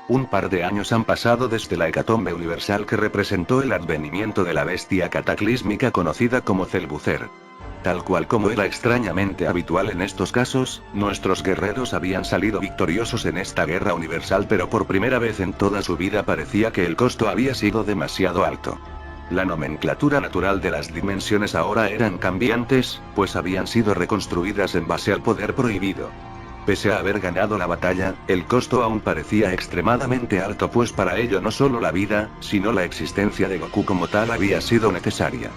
Un par de años han pasado desde la hecatombe universal que representó el advenimiento de la bestia cataclísmica conocida como Celbucer. Tal cual como era extrañamente habitual en estos casos, nuestros guerreros habían salido victoriosos en esta guerra universal, pero por primera vez en toda su vida parecía que el costo había sido demasiado alto. La nomenclatura natural de las dimensiones ahora eran cambiantes, pues habían sido reconstruidas en base al poder prohibido. Pese a haber ganado la batalla, el costo aún parecía extremadamente alto, pues para ello no solo la vida, sino la existencia de Goku como tal había sido necesaria.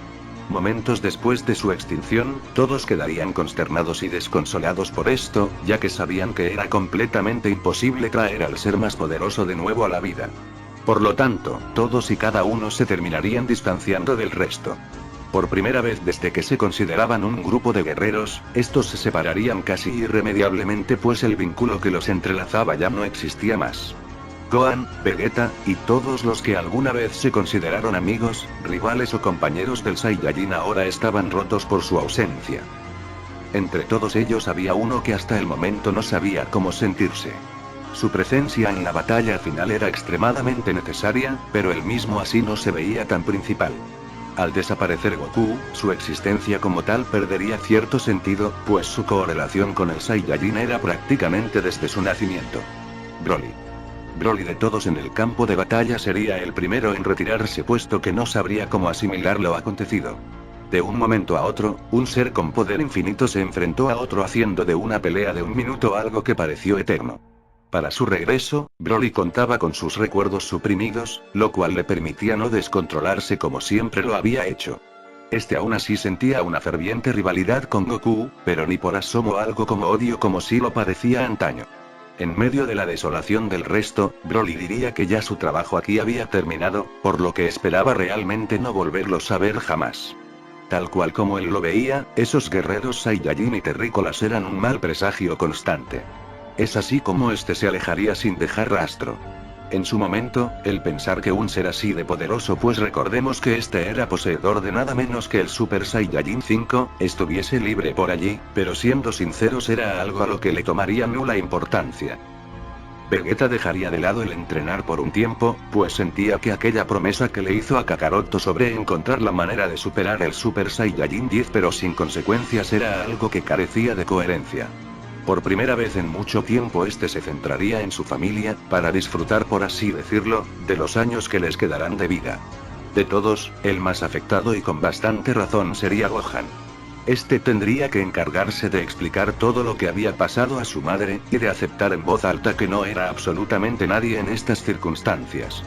Momentos después de su extinción, todos quedarían consternados y desconsolados por esto, ya que sabían que era completamente imposible traer al ser más poderoso de nuevo a la vida. Por lo tanto, todos y cada uno se terminarían distanciando del resto. Por primera vez desde que se consideraban un grupo de guerreros, estos se separarían casi irremediablemente, pues el vínculo que los entrelazaba ya no existía más. Gohan, Vegeta, y todos los que alguna vez se consideraron amigos, rivales o compañeros del Saiyajin ahora estaban rotos por su ausencia. Entre todos ellos había uno que hasta el momento no sabía cómo sentirse. Su presencia en la batalla final era extremadamente necesaria, pero él mismo así no se veía tan principal. Al desaparecer Goku, su existencia como tal perdería cierto sentido, pues su correlación con el Saiyajin era prácticamente desde su nacimiento. Broly. Broly de todos en el campo de batalla sería el primero en retirarse, puesto que no sabría cómo asimilar lo acontecido. De un momento a otro, un ser con poder infinito se enfrentó a otro, haciendo de una pelea de un minuto algo que pareció eterno. Para su regreso, Broly contaba con sus recuerdos suprimidos, lo cual le permitía no descontrolarse como siempre lo había hecho. Este aún así sentía una ferviente rivalidad con Goku, pero ni por asomo algo como odio como si lo padecía antaño. En medio de la desolación del resto, Broly diría que ya su trabajo aquí había terminado, por lo que esperaba realmente no volverlos a ver jamás. Tal cual como él lo veía, esos guerreros Saiyajin y terrícolas eran un mal presagio constante. Es así como este se alejaría sin dejar rastro. En su momento, el pensar que un ser así de poderoso, pues recordemos que este era poseedor de nada menos que el Super Saiyajin 5, estuviese libre por allí, pero siendo sinceros era algo a lo que le tomaría nula importancia. Vegeta dejaría de lado el entrenar por un tiempo, pues sentía que aquella promesa que le hizo a Kakaroto sobre encontrar la manera de superar el Super Saiyajin 10 pero sin consecuencias era algo que carecía de coherencia. Por primera vez en mucho tiempo este se centraría en su familia, para disfrutar, por así decirlo, de los años que les quedarán de vida. De todos, el más afectado y con bastante razón sería Gohan. Este tendría que encargarse de explicar todo lo que había pasado a su madre, y de aceptar en voz alta que no era absolutamente nadie en estas circunstancias.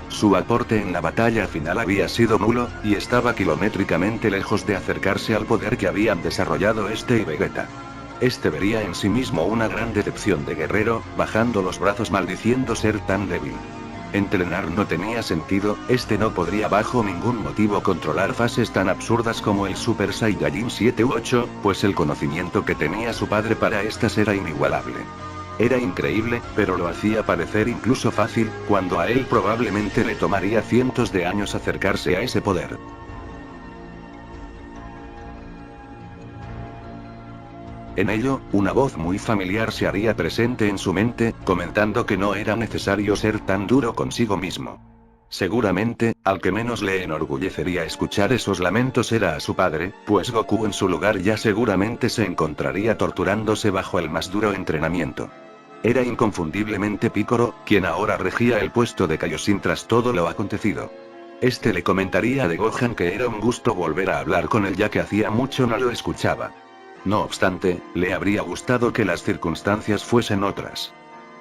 Su aporte en la batalla final había sido nulo, y estaba kilométricamente lejos de acercarse al poder que habían desarrollado este y Vegeta. Este vería en sí mismo una gran decepción de guerrero, bajando los brazos maldiciendo ser tan débil. Entrenar no tenía sentido, este no podría bajo ningún motivo controlar fases tan absurdas como el Super Saiyajin 7 u 8, pues el conocimiento que tenía su padre para estas era inigualable. Era increíble, pero lo hacía parecer incluso fácil, cuando a él probablemente le tomaría cientos de años acercarse a ese poder. En ello, una voz muy familiar se haría presente en su mente, comentando que no era necesario ser tan duro consigo mismo. Seguramente, al que menos le enorgullecería escuchar esos lamentos era a su padre, pues Goku en su lugar ya seguramente se encontraría torturándose bajo el más duro entrenamiento. Era inconfundiblemente Piccolo, quien ahora regía el puesto de Kaioshin tras todo lo acontecido. Este le comentaría de Gohan que era un gusto volver a hablar con él, ya que hacía mucho no lo escuchaba. No obstante, le habría gustado que las circunstancias fuesen otras.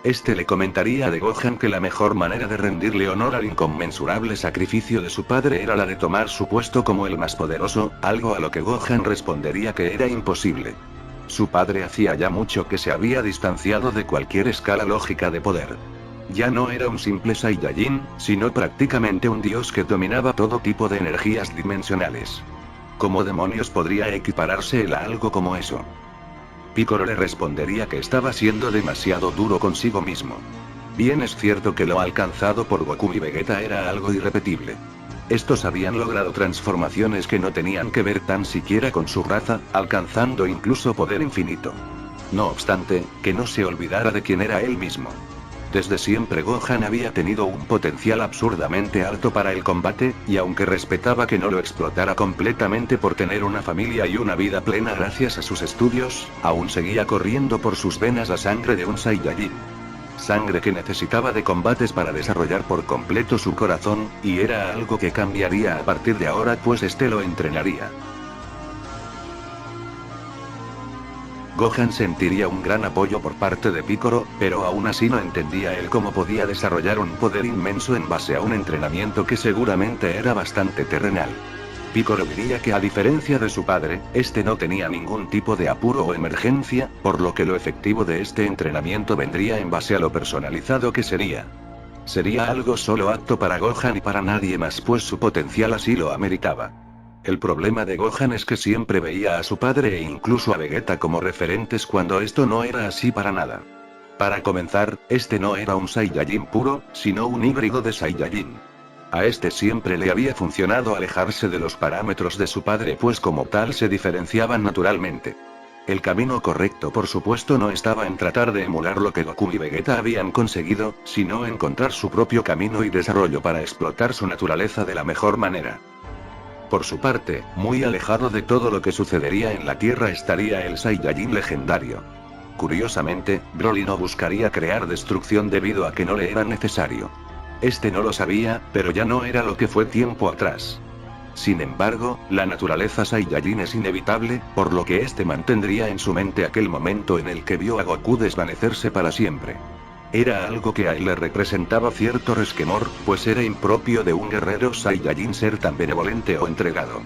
Este le comentaría de Gohan que la mejor manera de rendirle honor al inconmensurable sacrificio de su padre era la de tomar su puesto como el más poderoso, algo a lo que Gohan respondería que era imposible. Su padre hacía ya mucho que se había distanciado de cualquier escala lógica de poder. Ya no era un simple Saiyajin, sino prácticamente un dios que dominaba todo tipo de energías dimensionales. ¿Cómo demonios podría equipararse él a algo como eso? Piccolo le respondería que estaba siendo demasiado duro consigo mismo. Bien es cierto que lo alcanzado por Goku y Vegeta era algo irrepetible. Estos habían logrado transformaciones que no tenían que ver tan siquiera con su raza, alcanzando incluso poder infinito. No obstante, que no se olvidara de quién era él mismo. Desde siempre Gohan había tenido un potencial absurdamente alto para el combate, y aunque respetaba que no lo explotara completamente por tener una familia y una vida plena gracias a sus estudios, aún seguía corriendo por sus venas la sangre de un Saiyajin. Sangre que necesitaba de combates para desarrollar por completo su corazón, y era algo que cambiaría a partir de ahora pues este lo entrenaría. Gohan sentiría un gran apoyo por parte de Piccolo, pero aún así no entendía él cómo podía desarrollar un poder inmenso en base a un entrenamiento que seguramente era bastante terrenal. Piccolo diría que a diferencia de su padre, este no tenía ningún tipo de apuro o emergencia, por lo que lo efectivo de este entrenamiento vendría en base a lo personalizado que sería. Sería algo solo apto para Gohan y para nadie más pues su potencial así lo ameritaba. El problema de Gohan es que siempre veía a su padre e incluso a Vegeta como referentes cuando esto no era así para nada. Para comenzar, este no era un Saiyajin puro, sino un híbrido de Saiyajin. A este siempre le había funcionado alejarse de los parámetros de su padre pues como tal se diferenciaban naturalmente. El camino correcto por supuesto no estaba en tratar de emular lo que Goku y Vegeta habían conseguido, sino encontrar su propio camino y desarrollo para explotar su naturaleza de la mejor manera. Por su parte, muy alejado de todo lo que sucedería en la Tierra estaría el Saiyajin legendario. Curiosamente, Broly no buscaría crear destrucción debido a que no le era necesario. Este no lo sabía, pero ya no era lo que fue tiempo atrás. Sin embargo, la naturaleza Saiyajin es inevitable, por lo que este mantendría en su mente aquel momento en el que vio a Goku desvanecerse para siempre. Era algo que a él le representaba cierto resquemor, pues era impropio de un guerrero Saiyajin ser tan benevolente o entregado.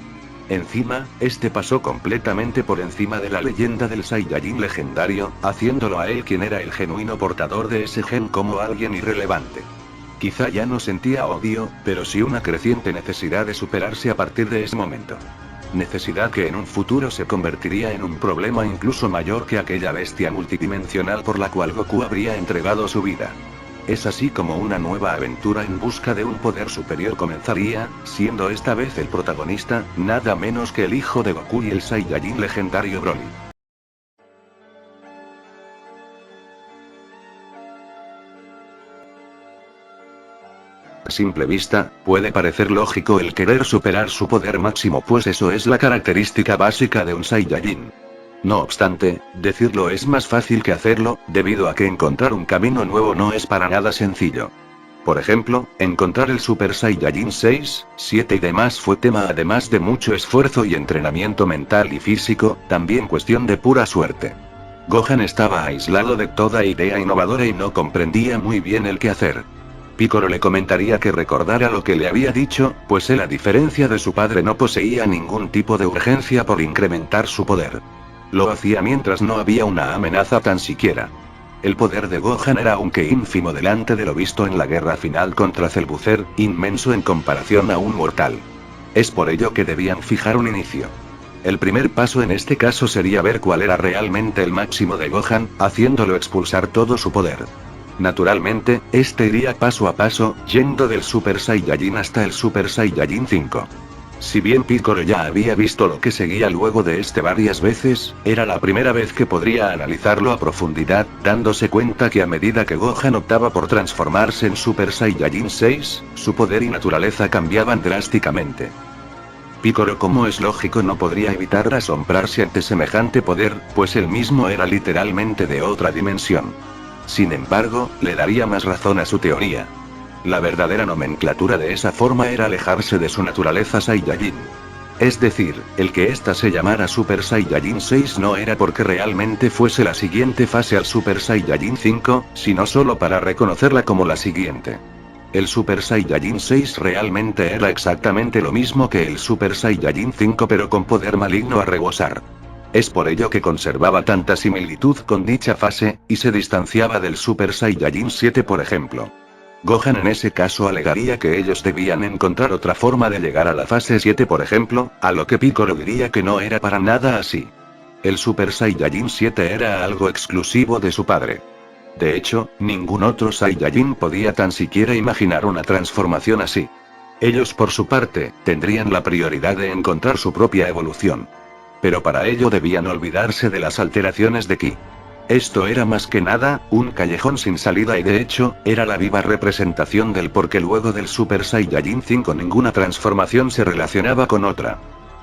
Encima, este pasó completamente por encima de la leyenda del Saiyajin legendario, haciéndolo a él quien era el genuino portador de ese gen como alguien irrelevante. Quizá ya no sentía odio, pero sí una creciente necesidad de superarse a partir de ese momento. Necesidad que en un futuro se convertiría en un problema incluso mayor que aquella bestia multidimensional por la cual Goku habría entregado su vida. Es así como una nueva aventura en busca de un poder superior comenzaría, siendo esta vez el protagonista, nada menos que el hijo de Goku y el Saiyajin legendario Broly. A simple vista, puede parecer lógico el querer superar su poder máximo pues eso es la característica básica de un Saiyajin. No obstante, decirlo es más fácil que hacerlo, debido a que encontrar un camino nuevo no es para nada sencillo. Por ejemplo, encontrar el Super Saiyajin 6, 7 y demás fue tema además de mucho esfuerzo y entrenamiento mental y físico, también cuestión de pura suerte. Gohan estaba aislado de toda idea innovadora y no comprendía muy bien el qué hacer. Piccolo le comentaría que recordara lo que le había dicho, pues él a diferencia de su padre no poseía ningún tipo de urgencia por incrementar su poder. Lo hacía mientras no había una amenaza tan siquiera. El poder de Gohan era aunque ínfimo delante de lo visto en la guerra final contra Cellbuzzer, inmenso en comparación a un mortal. Es por ello que debían fijar un inicio. El primer paso en este caso sería ver cuál era realmente el máximo de Gohan, haciéndolo expulsar todo su poder. Naturalmente, este iría paso a paso, yendo del Super Saiyajin hasta el Super Saiyajin 5. Si bien Piccolo ya había visto lo que seguía luego de este varias veces, era la primera vez que podría analizarlo a profundidad, dándose cuenta que a medida que Gohan optaba por transformarse en Super Saiyajin 6, su poder y naturaleza cambiaban drásticamente. Piccolo, como es lógico, no podría evitar asombrarse ante semejante poder, pues él mismo era literalmente de otra dimensión. Sin embargo, le daría más razón a su teoría. La verdadera nomenclatura de esa forma era alejarse de su naturaleza Saiyajin. Es decir, el que ésta se llamara Super Saiyajin 6 no era porque realmente fuese la siguiente fase al Super Saiyajin 5, sino solo para reconocerla como la siguiente. El Super Saiyajin 6 realmente era exactamente lo mismo que el Super Saiyajin 5 pero con poder maligno a rebosar. Es por ello que conservaba tanta similitud con dicha fase, y se distanciaba del Super Saiyajin 7 por ejemplo. Gohan en ese caso alegaría que ellos debían encontrar otra forma de llegar a la fase 7 por ejemplo, a lo que Piccolo diría que no era para nada así. El Super Saiyajin 7 era algo exclusivo de su padre. De hecho, ningún otro Saiyajin podía tan siquiera imaginar una transformación así. Ellos por su parte, tendrían la prioridad de encontrar su propia evolución. Pero para ello debían olvidarse de las alteraciones de Ki. Esto era más que nada, un callejón sin salida y de hecho, era la viva representación del por qué luego del Super Saiyajin 5 ninguna transformación se relacionaba con otra.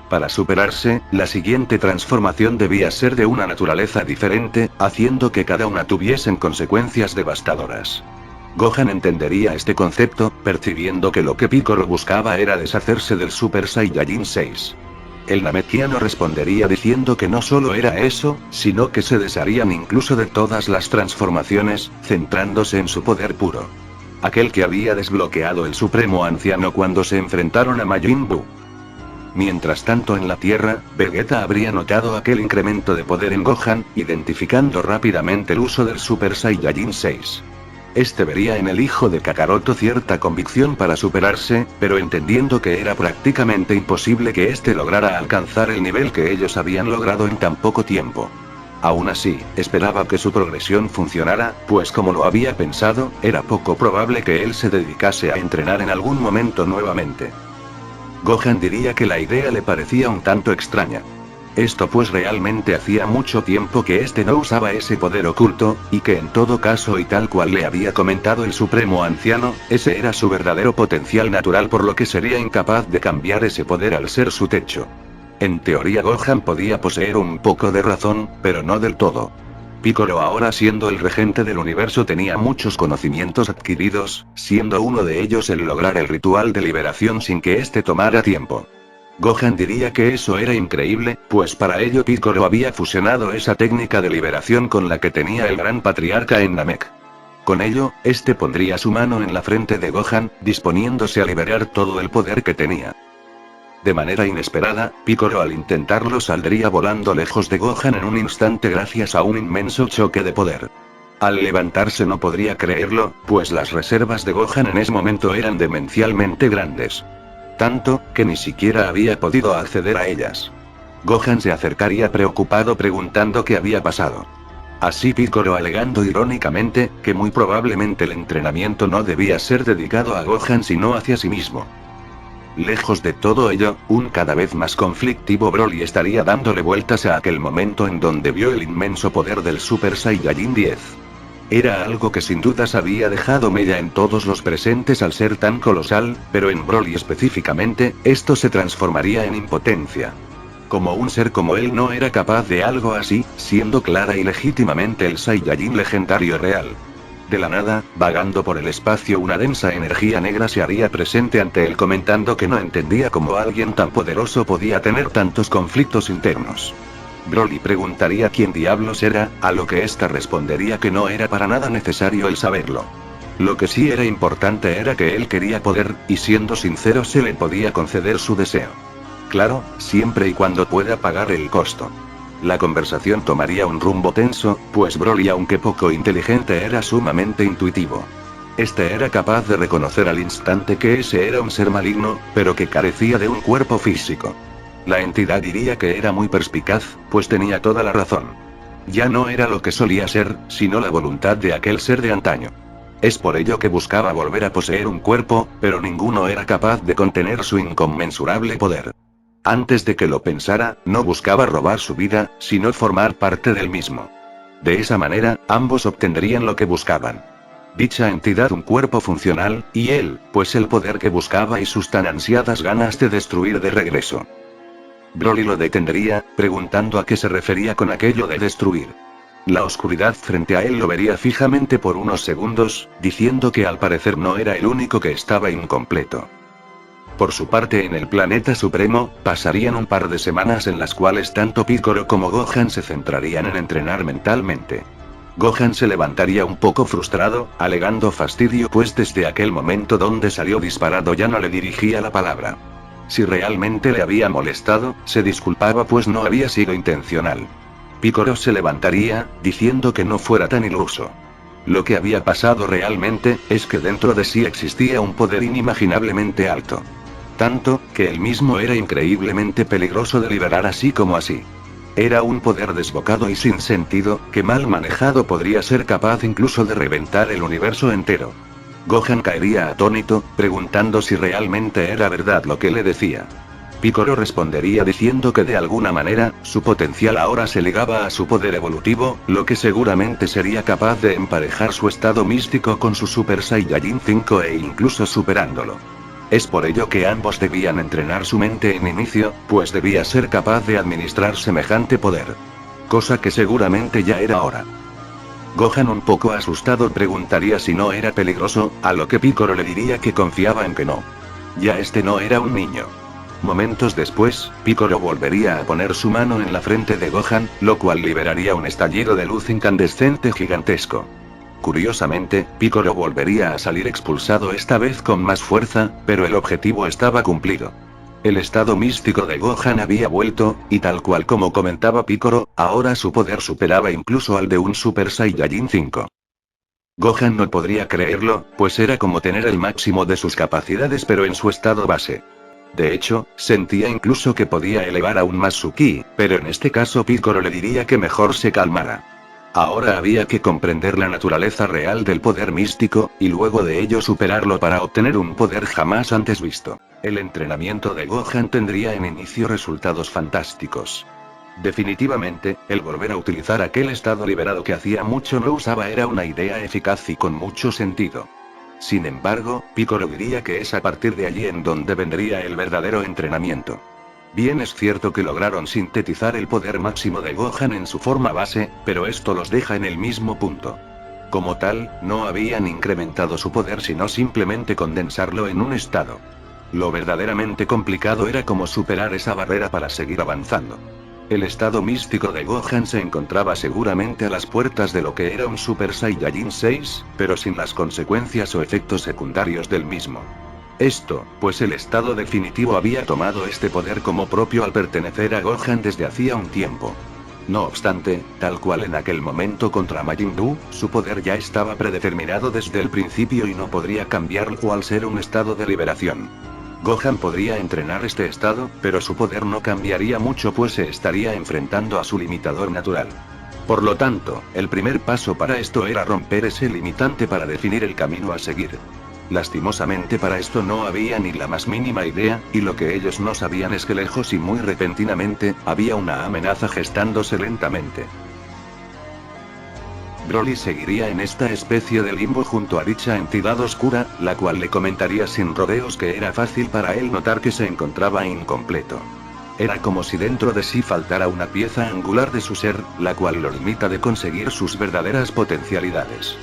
Para superarse, la siguiente transformación debía ser de una naturaleza diferente, haciendo que cada una tuviesen consecuencias devastadoras. Gohan entendería este concepto, percibiendo que lo que Piccolo buscaba era deshacerse del Super Saiyajin 6. El Namekiano respondería diciendo que no solo era eso, sino que se desharían incluso de todas las transformaciones, centrándose en su poder puro. Aquel que había desbloqueado el Supremo Anciano cuando se enfrentaron a Majin Buu. Mientras tanto en la Tierra, Vegeta habría notado aquel incremento de poder en Gohan, identificando rápidamente el uso del Super Saiyajin 6. Este vería en el hijo de Kakaroto cierta convicción para superarse, pero entendiendo que era prácticamente imposible que éste lograra alcanzar el nivel que ellos habían logrado en tan poco tiempo. Aún así, esperaba que su progresión funcionara, pues como lo había pensado, era poco probable que él se dedicase a entrenar en algún momento nuevamente. Gohan diría que la idea le parecía un tanto extraña. Esto pues realmente hacía mucho tiempo que este no usaba ese poder oculto, y que en todo caso y tal cual le había comentado el Supremo Anciano, ese era su verdadero potencial natural por lo que sería incapaz de cambiar ese poder al ser su techo. En teoría Gohan podía poseer un poco de razón, pero no del todo. Piccolo ahora siendo el regente del universo tenía muchos conocimientos adquiridos, siendo uno de ellos el lograr el ritual de liberación sin que éste tomara tiempo. Gohan diría que eso era increíble, pues para ello Piccolo había fusionado esa técnica de liberación con la que tenía el gran patriarca en Namek. Con ello, este pondría su mano en la frente de Gohan, disponiéndose a liberar todo el poder que tenía. De manera inesperada, Piccolo al intentarlo saldría volando lejos de Gohan en un instante gracias a un inmenso choque de poder. Al levantarse no podría creerlo, pues las reservas de Gohan en ese momento eran demencialmente grandes. Tanto, que ni siquiera había podido acceder a ellas. Gohan se acercaría preocupado preguntando qué había pasado. Así Piccolo alegando irónicamente, que muy probablemente el entrenamiento no debía ser dedicado a Gohan sino hacia sí mismo. Lejos de todo ello, un cada vez más conflictivo Broly estaría dándole vueltas a aquel momento en donde vio el inmenso poder del Super Saiyajin 10. Era algo que sin dudas había dejado mella en todos los presentes al ser tan colosal, pero en Broly específicamente, esto se transformaría en impotencia. Como un ser como él no era capaz de algo así, siendo clara y legítimamente el Saiyajin legendario real. De la nada, vagando por el espacio una densa energía negra se haría presente ante él comentando que no entendía cómo alguien tan poderoso podía tener tantos conflictos internos. Broly preguntaría quién diablos era, a lo que ésta respondería que no era para nada necesario el saberlo. Lo que sí era importante era que él quería poder, y siendo sincero se le podía conceder su deseo. Claro, siempre y cuando pueda pagar el costo. La conversación tomaría un rumbo tenso, pues Broly aunque poco inteligente era sumamente intuitivo. Este era capaz de reconocer al instante que ese era un ser maligno, pero que carecía de un cuerpo físico. La entidad diría que era muy perspicaz, pues tenía toda la razón. Ya no era lo que solía ser, sino la voluntad de aquel ser de antaño. Es por ello que buscaba volver a poseer un cuerpo, pero ninguno era capaz de contener su inconmensurable poder. Antes de que lo pensara, no buscaba robar su vida, sino formar parte del mismo. De esa manera, ambos obtendrían lo que buscaban. Dicha entidad un cuerpo funcional, y él, pues el poder que buscaba y sus tan ansiadas ganas de destruir de regreso. Broly lo detendría, preguntando a qué se refería con aquello de destruir. La oscuridad frente a él lo vería fijamente por unos segundos, diciendo que al parecer no era el único que estaba incompleto. Por su parte en el planeta supremo, pasarían un par de semanas en las cuales tanto Piccolo como Gohan se centrarían en entrenar mentalmente. Gohan se levantaría un poco frustrado, alegando fastidio pues desde aquel momento donde salió disparado ya no le dirigía la palabra. Si realmente le había molestado, se disculpaba pues no había sido intencional. Piccolo se levantaría, diciendo que no fuera tan iluso. Lo que había pasado realmente, es que dentro de sí existía un poder inimaginablemente alto. Tanto, que él mismo era increíblemente peligroso de liberar así como así. Era un poder desbocado y sin sentido, que mal manejado podría ser capaz incluso de reventar el universo entero. Gohan caería atónito, preguntando si realmente era verdad lo que le decía. Piccolo respondería diciendo que de alguna manera, su potencial ahora se ligaba a su poder evolutivo, lo que seguramente sería capaz de emparejar su estado místico con su Super Saiyajin 5 e incluso superándolo. Es por ello que ambos debían entrenar su mente en inicio, pues debía ser capaz de administrar semejante poder. Cosa que seguramente ya era hora. Gohan, un poco asustado, preguntaría si no era peligroso, a lo que Piccolo le diría que confiaba en que no. Ya este no era un niño. Momentos después, Piccolo volvería a poner su mano en la frente de Gohan, lo cual liberaría un estallido de luz incandescente gigantesco. Curiosamente, Piccolo volvería a salir expulsado esta vez con más fuerza, pero el objetivo estaba cumplido. El estado místico de Gohan había vuelto, y tal cual como comentaba Piccolo, ahora su poder superaba incluso al de un Super Saiyajin 5. Gohan no podría creerlo, pues era como tener el máximo de sus capacidades pero en su estado base. De hecho, sentía incluso que podía elevar aún más su ki, pero en este caso Piccolo le diría que mejor se calmara. Ahora había que comprender la naturaleza real del poder místico, y luego de ello superarlo para obtener un poder jamás antes visto. El entrenamiento de Gohan tendría en inicio resultados fantásticos. Definitivamente, el volver a utilizar aquel estado liberado que hacía mucho no usaba era una idea eficaz y con mucho sentido. Sin embargo, Piccolo diría que es a partir de allí en donde vendría el verdadero entrenamiento. Bien, es cierto que lograron sintetizar el poder máximo de Gohan en su forma base, pero esto los deja en el mismo punto. Como tal, no habían incrementado su poder sino simplemente condensarlo en un estado. Lo verdaderamente complicado era cómo superar esa barrera para seguir avanzando. El estado místico de Gohan se encontraba seguramente a las puertas de lo que era un Super Saiyajin 6, pero sin las consecuencias o efectos secundarios del mismo. Esto, pues el estado definitivo había tomado este poder como propio al pertenecer a Gohan desde hacía un tiempo. No obstante, tal cual en aquel momento contra Majin Buu, su poder ya estaba predeterminado desde el principio y no podría cambiarlo al ser un estado de liberación. Gohan podría entrenar este estado, pero su poder no cambiaría mucho pues se estaría enfrentando a su limitador natural. Por lo tanto, el primer paso para esto era romper ese limitante para definir el camino a seguir. Lastimosamente para esto no había ni la más mínima idea, y lo que ellos no sabían es que lejos y muy repentinamente, había una amenaza gestándose lentamente. Broly seguiría en esta especie de limbo junto a dicha entidad oscura, la cual le comentaría sin rodeos que era fácil para él notar que se encontraba incompleto. Era como si dentro de sí faltara una pieza angular de su ser, la cual lo limita de conseguir sus verdaderas potencialidades.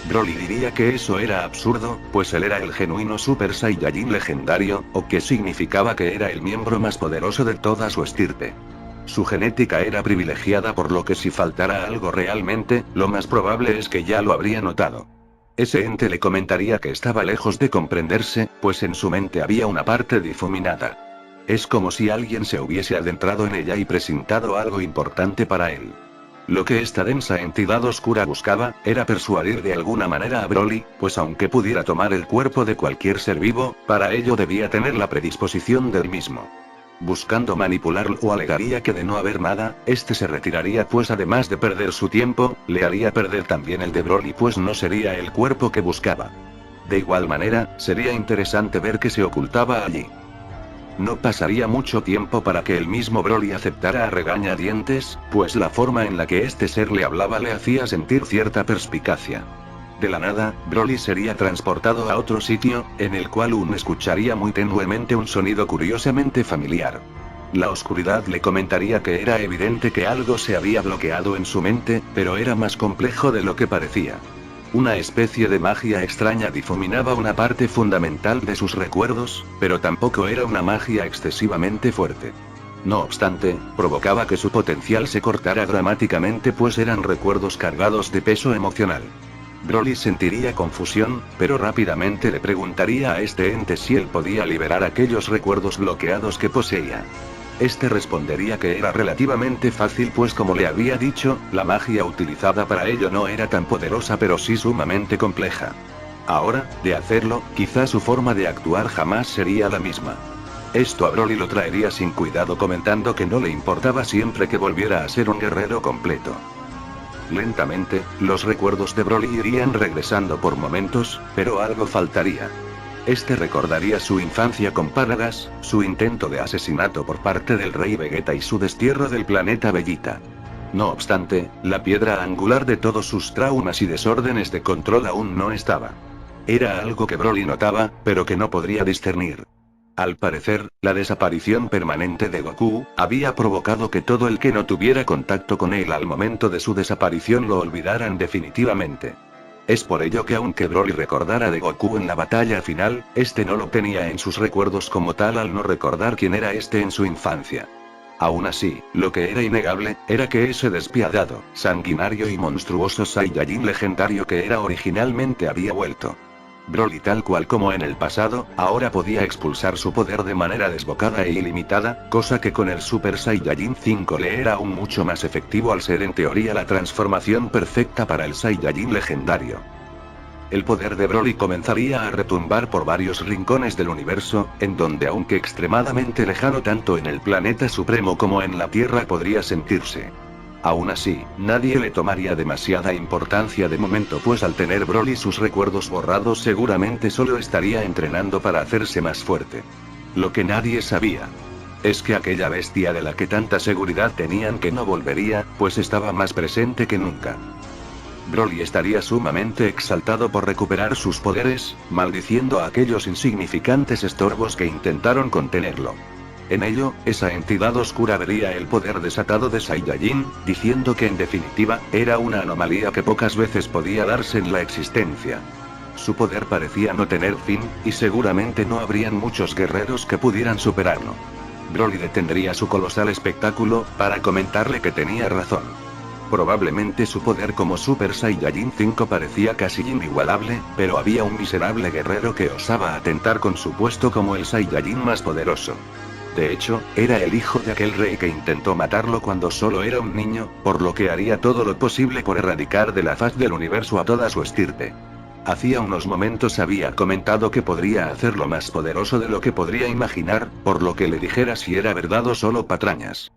Broly diría que eso era absurdo, pues él era el genuino Super Saiyajin legendario, o que significaba que era el miembro más poderoso de toda su estirpe. Su genética era privilegiada por lo que si faltara algo realmente, lo más probable es que ya lo habría notado. Ese ente le comentaría que estaba lejos de comprenderse, pues en su mente había una parte difuminada. Es como si alguien se hubiese adentrado en ella y presentado algo importante para él. Lo que esta densa entidad oscura buscaba, era persuadir de alguna manera a Broly, pues aunque pudiera tomar el cuerpo de cualquier ser vivo, para ello debía tener la predisposición del mismo. Buscando manipularlo alegaría que de no haber nada, este se retiraría pues además de perder su tiempo, le haría perder también el de Broly pues no sería el cuerpo que buscaba. De igual manera, sería interesante ver qué se ocultaba allí. No pasaría mucho tiempo para que el mismo Broly aceptara a regañadientes, pues la forma en la que este ser le hablaba le hacía sentir cierta perspicacia. De la nada, Broly sería transportado a otro sitio, en el cual escucharía muy tenuemente un sonido curiosamente familiar. La oscuridad le comentaría que era evidente que algo se había bloqueado en su mente, pero era más complejo de lo que parecía. Una especie de magia extraña difuminaba una parte fundamental de sus recuerdos, pero tampoco era una magia excesivamente fuerte. No obstante, provocaba que su potencial se cortara dramáticamente pues eran recuerdos cargados de peso emocional. Broly sentiría confusión, pero rápidamente le preguntaría a este ente si él podía liberar aquellos recuerdos bloqueados que poseía. Este respondería que era relativamente fácil pues como le había dicho, la magia utilizada para ello no era tan poderosa pero sí sumamente compleja. Ahora, de hacerlo, quizá su forma de actuar jamás sería la misma. Esto a Broly lo traería sin cuidado comentando que no le importaba siempre que volviera a ser un guerrero completo. Lentamente, los recuerdos de Broly irían regresando por momentos, pero algo faltaría. Este recordaría su infancia con Paragas, su intento de asesinato por parte del rey Vegeta y su destierro del planeta Bellita. No obstante, la piedra angular de todos sus traumas y desórdenes de control aún no estaba. Era algo que Broly notaba, pero que no podría discernir. Al parecer, la desaparición permanente de Goku había provocado que todo el que no tuviera contacto con él al momento de su desaparición lo olvidaran definitivamente. Es por ello que aunque Broly recordara de Goku en la batalla final, este no lo tenía en sus recuerdos como tal al no recordar quién era este en su infancia. Aún así, lo que era innegable, era que ese despiadado, sanguinario y monstruoso Saiyajin legendario que era originalmente había vuelto. Broly, tal cual como en el pasado, ahora podía expulsar su poder de manera desbocada e ilimitada, cosa que con el Super Saiyajin 5 le era aún mucho más efectivo al ser en teoría la transformación perfecta para el Saiyajin legendario. El poder de Broly comenzaría a retumbar por varios rincones del universo, en donde aunque extremadamente lejano tanto en el planeta supremo como en la Tierra podría sentirse. Aún así, nadie le tomaría demasiada importancia de momento, pues al tener Broly sus recuerdos borrados seguramente solo estaría entrenando para hacerse más fuerte. Lo que nadie sabía es que aquella bestia de la que tanta seguridad tenían que no volvería, pues estaba más presente que nunca. Broly estaría sumamente exaltado por recuperar sus poderes, maldiciendo a aquellos insignificantes estorbos que intentaron contenerlo. En ello, esa entidad oscura vería el poder desatado de Saiyajin, diciendo que en definitiva, era una anomalía que pocas veces podía darse en la existencia. Su poder parecía no tener fin, y seguramente no habrían muchos guerreros que pudieran superarlo. Broly detendría su colosal espectáculo, para comentarle que tenía razón. Probablemente su poder como Super Saiyajin 5 parecía casi inigualable, pero había un miserable guerrero que osaba atentar con su puesto como el Saiyajin más poderoso. De hecho, era el hijo de aquel rey que intentó matarlo cuando solo era un niño, por lo que haría todo lo posible por erradicar de la faz del universo a toda su estirpe. Hacía unos momentos había comentado que podría hacerlo más poderoso de lo que podría imaginar, por lo que le dijera si era verdad o solo patrañas.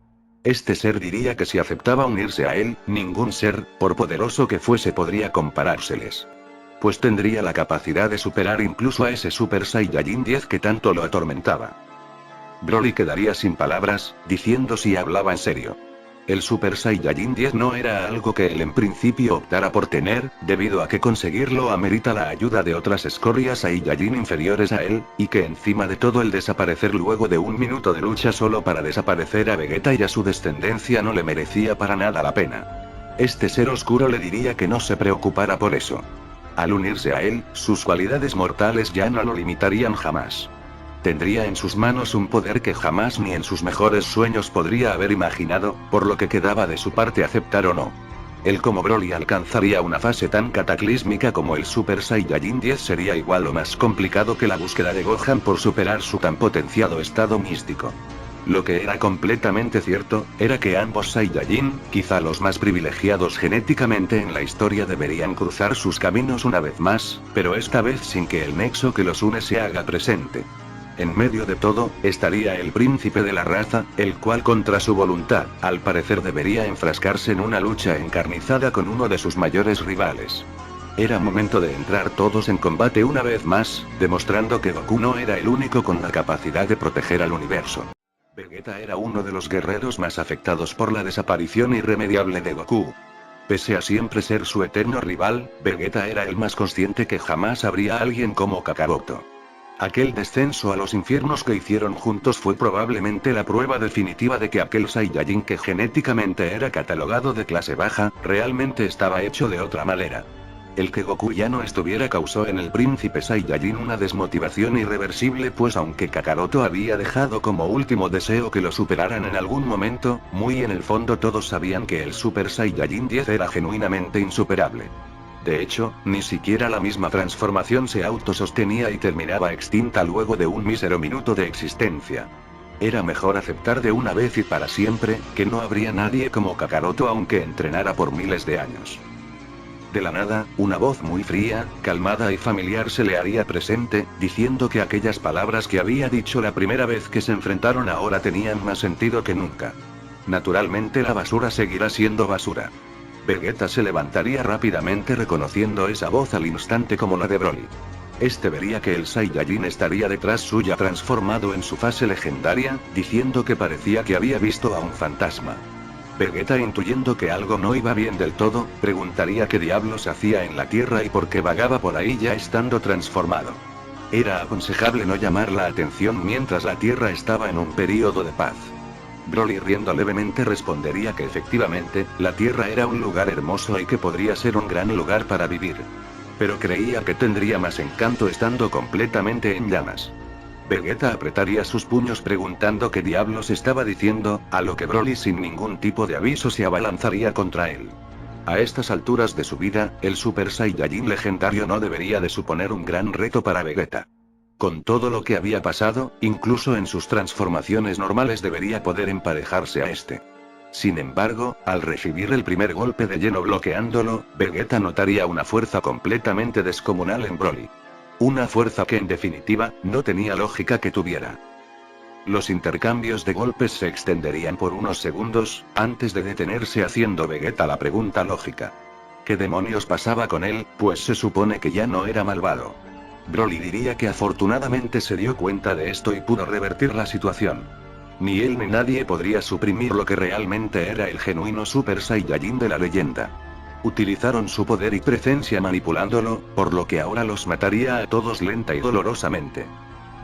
Este ser diría que si aceptaba unirse a él, ningún ser, por poderoso que fuese, podría comparárseles. Pues tendría la capacidad de superar incluso a ese Super Saiyajin 10 que tanto lo atormentaba. Broly quedaría sin palabras, diciendo si hablaba en serio. El Super Saiyajin 10 no era algo que él en principio optara por tener, debido a que conseguirlo amerita la ayuda de otras escorias Saiyajin inferiores a él, y que encima de todo el desaparecer luego de un minuto de lucha solo para desaparecer a Vegeta y a su descendencia no le merecía para nada la pena. Este ser oscuro le diría que no se preocupara por eso. Al unirse a él, sus cualidades mortales ya no lo limitarían jamás. Tendría en sus manos un poder que jamás ni en sus mejores sueños podría haber imaginado, por lo que quedaba de su parte aceptar o no. Él como Broly alcanzaría una fase tan cataclísmica como el Super Saiyajin 10 sería igual o más complicado que la búsqueda de Gohan por superar su tan potenciado estado místico. Lo que era completamente cierto, era que ambos Saiyajin, quizá los más privilegiados genéticamente en la historia, deberían cruzar sus caminos una vez más, pero esta vez sin que el nexo que los une se haga presente. En medio de todo, estaría el príncipe de la raza, el cual contra su voluntad, al parecer debería enfrascarse en una lucha encarnizada con uno de sus mayores rivales. Era momento de entrar todos en combate una vez más, demostrando que Goku no era el único con la capacidad de proteger al universo. Vegeta era uno de los guerreros más afectados por la desaparición irremediable de Goku. Pese a siempre ser su eterno rival, Vegeta era el más consciente que jamás habría alguien como Kakaroto. Aquel descenso a los infiernos que hicieron juntos fue probablemente la prueba definitiva de que aquel Saiyajin que genéticamente era catalogado de clase baja, realmente estaba hecho de otra manera. El que Goku ya no estuviera causó en el príncipe Saiyajin una desmotivación irreversible, pues aunque Kakaroto había dejado como último deseo que lo superaran en algún momento, muy en el fondo todos sabían que el Super Saiyajin 10 era genuinamente insuperable. De hecho, ni siquiera la misma transformación se autosostenía y terminaba extinta luego de un mísero minuto de existencia. Era mejor aceptar de una vez y para siempre, que no habría nadie como Kakaroto aunque entrenara por miles de años. De la nada, una voz muy fría, calmada y familiar se le haría presente, diciendo que aquellas palabras que había dicho la primera vez que se enfrentaron ahora tenían más sentido que nunca. Naturalmente la basura seguirá siendo basura. Vegeta se levantaría rápidamente reconociendo esa voz al instante como la de Broly. Este vería que el Saiyajin estaría detrás suya transformado en su fase legendaria, diciendo que parecía que había visto a un fantasma. Vegeta, intuyendo que algo no iba bien del todo, preguntaría qué diablos hacía en la Tierra y por qué vagaba por ahí ya estando transformado. Era aconsejable no llamar la atención mientras la Tierra estaba en un período de paz. Broly, riendo levemente, respondería que efectivamente, la Tierra era un lugar hermoso y que podría ser un gran lugar para vivir. Pero creía que tendría más encanto estando completamente en llamas. Vegeta apretaría sus puños preguntando qué diablos estaba diciendo, a lo que Broly sin ningún tipo de aviso se abalanzaría contra él. A estas alturas de su vida, el Super Saiyajin legendario no debería de suponer un gran reto para Vegeta. Con todo lo que había pasado, incluso en sus transformaciones normales debería poder emparejarse a este. Sin embargo, al recibir el primer golpe de lleno bloqueándolo, Vegeta notaría una fuerza completamente descomunal en Broly. Una fuerza que en definitiva, no tenía lógica que tuviera. Los intercambios de golpes se extenderían por unos segundos, antes de detenerse haciendo Vegeta la pregunta lógica. ¿Qué demonios pasaba con él? Pues se supone que ya no era malvado. Broly diría que afortunadamente se dio cuenta de esto y pudo revertir la situación. Ni él ni nadie podría suprimir lo que realmente era el genuino Super Saiyajin de la leyenda. Utilizaron su poder y presencia manipulándolo, por lo que ahora los mataría a todos lenta y dolorosamente.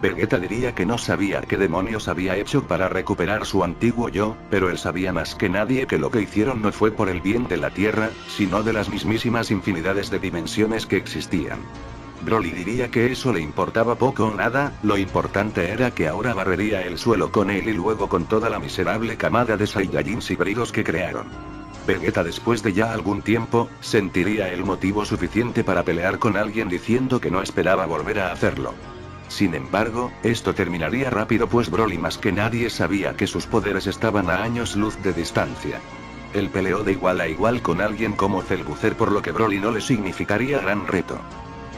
Vegeta diría que no sabía qué demonios había hecho para recuperar su antiguo yo, pero él sabía más que nadie que lo que hicieron no fue por el bien de la Tierra, sino de las mismísimas infinidades de dimensiones que existían. Broly diría que eso le importaba poco o nada, lo importante era que ahora barrería el suelo con él y luego con toda la miserable camada de Saiyajins híbridos que crearon. Vegeta, después de ya algún tiempo, sentiría el motivo suficiente para pelear con alguien diciendo que no esperaba volver a hacerlo. Sin embargo, esto terminaría rápido pues Broly más que nadie sabía que sus poderes estaban a años luz de distancia. Él peleó de igual a igual con alguien como Cellbuzzer, por lo que Broly no le significaría gran reto.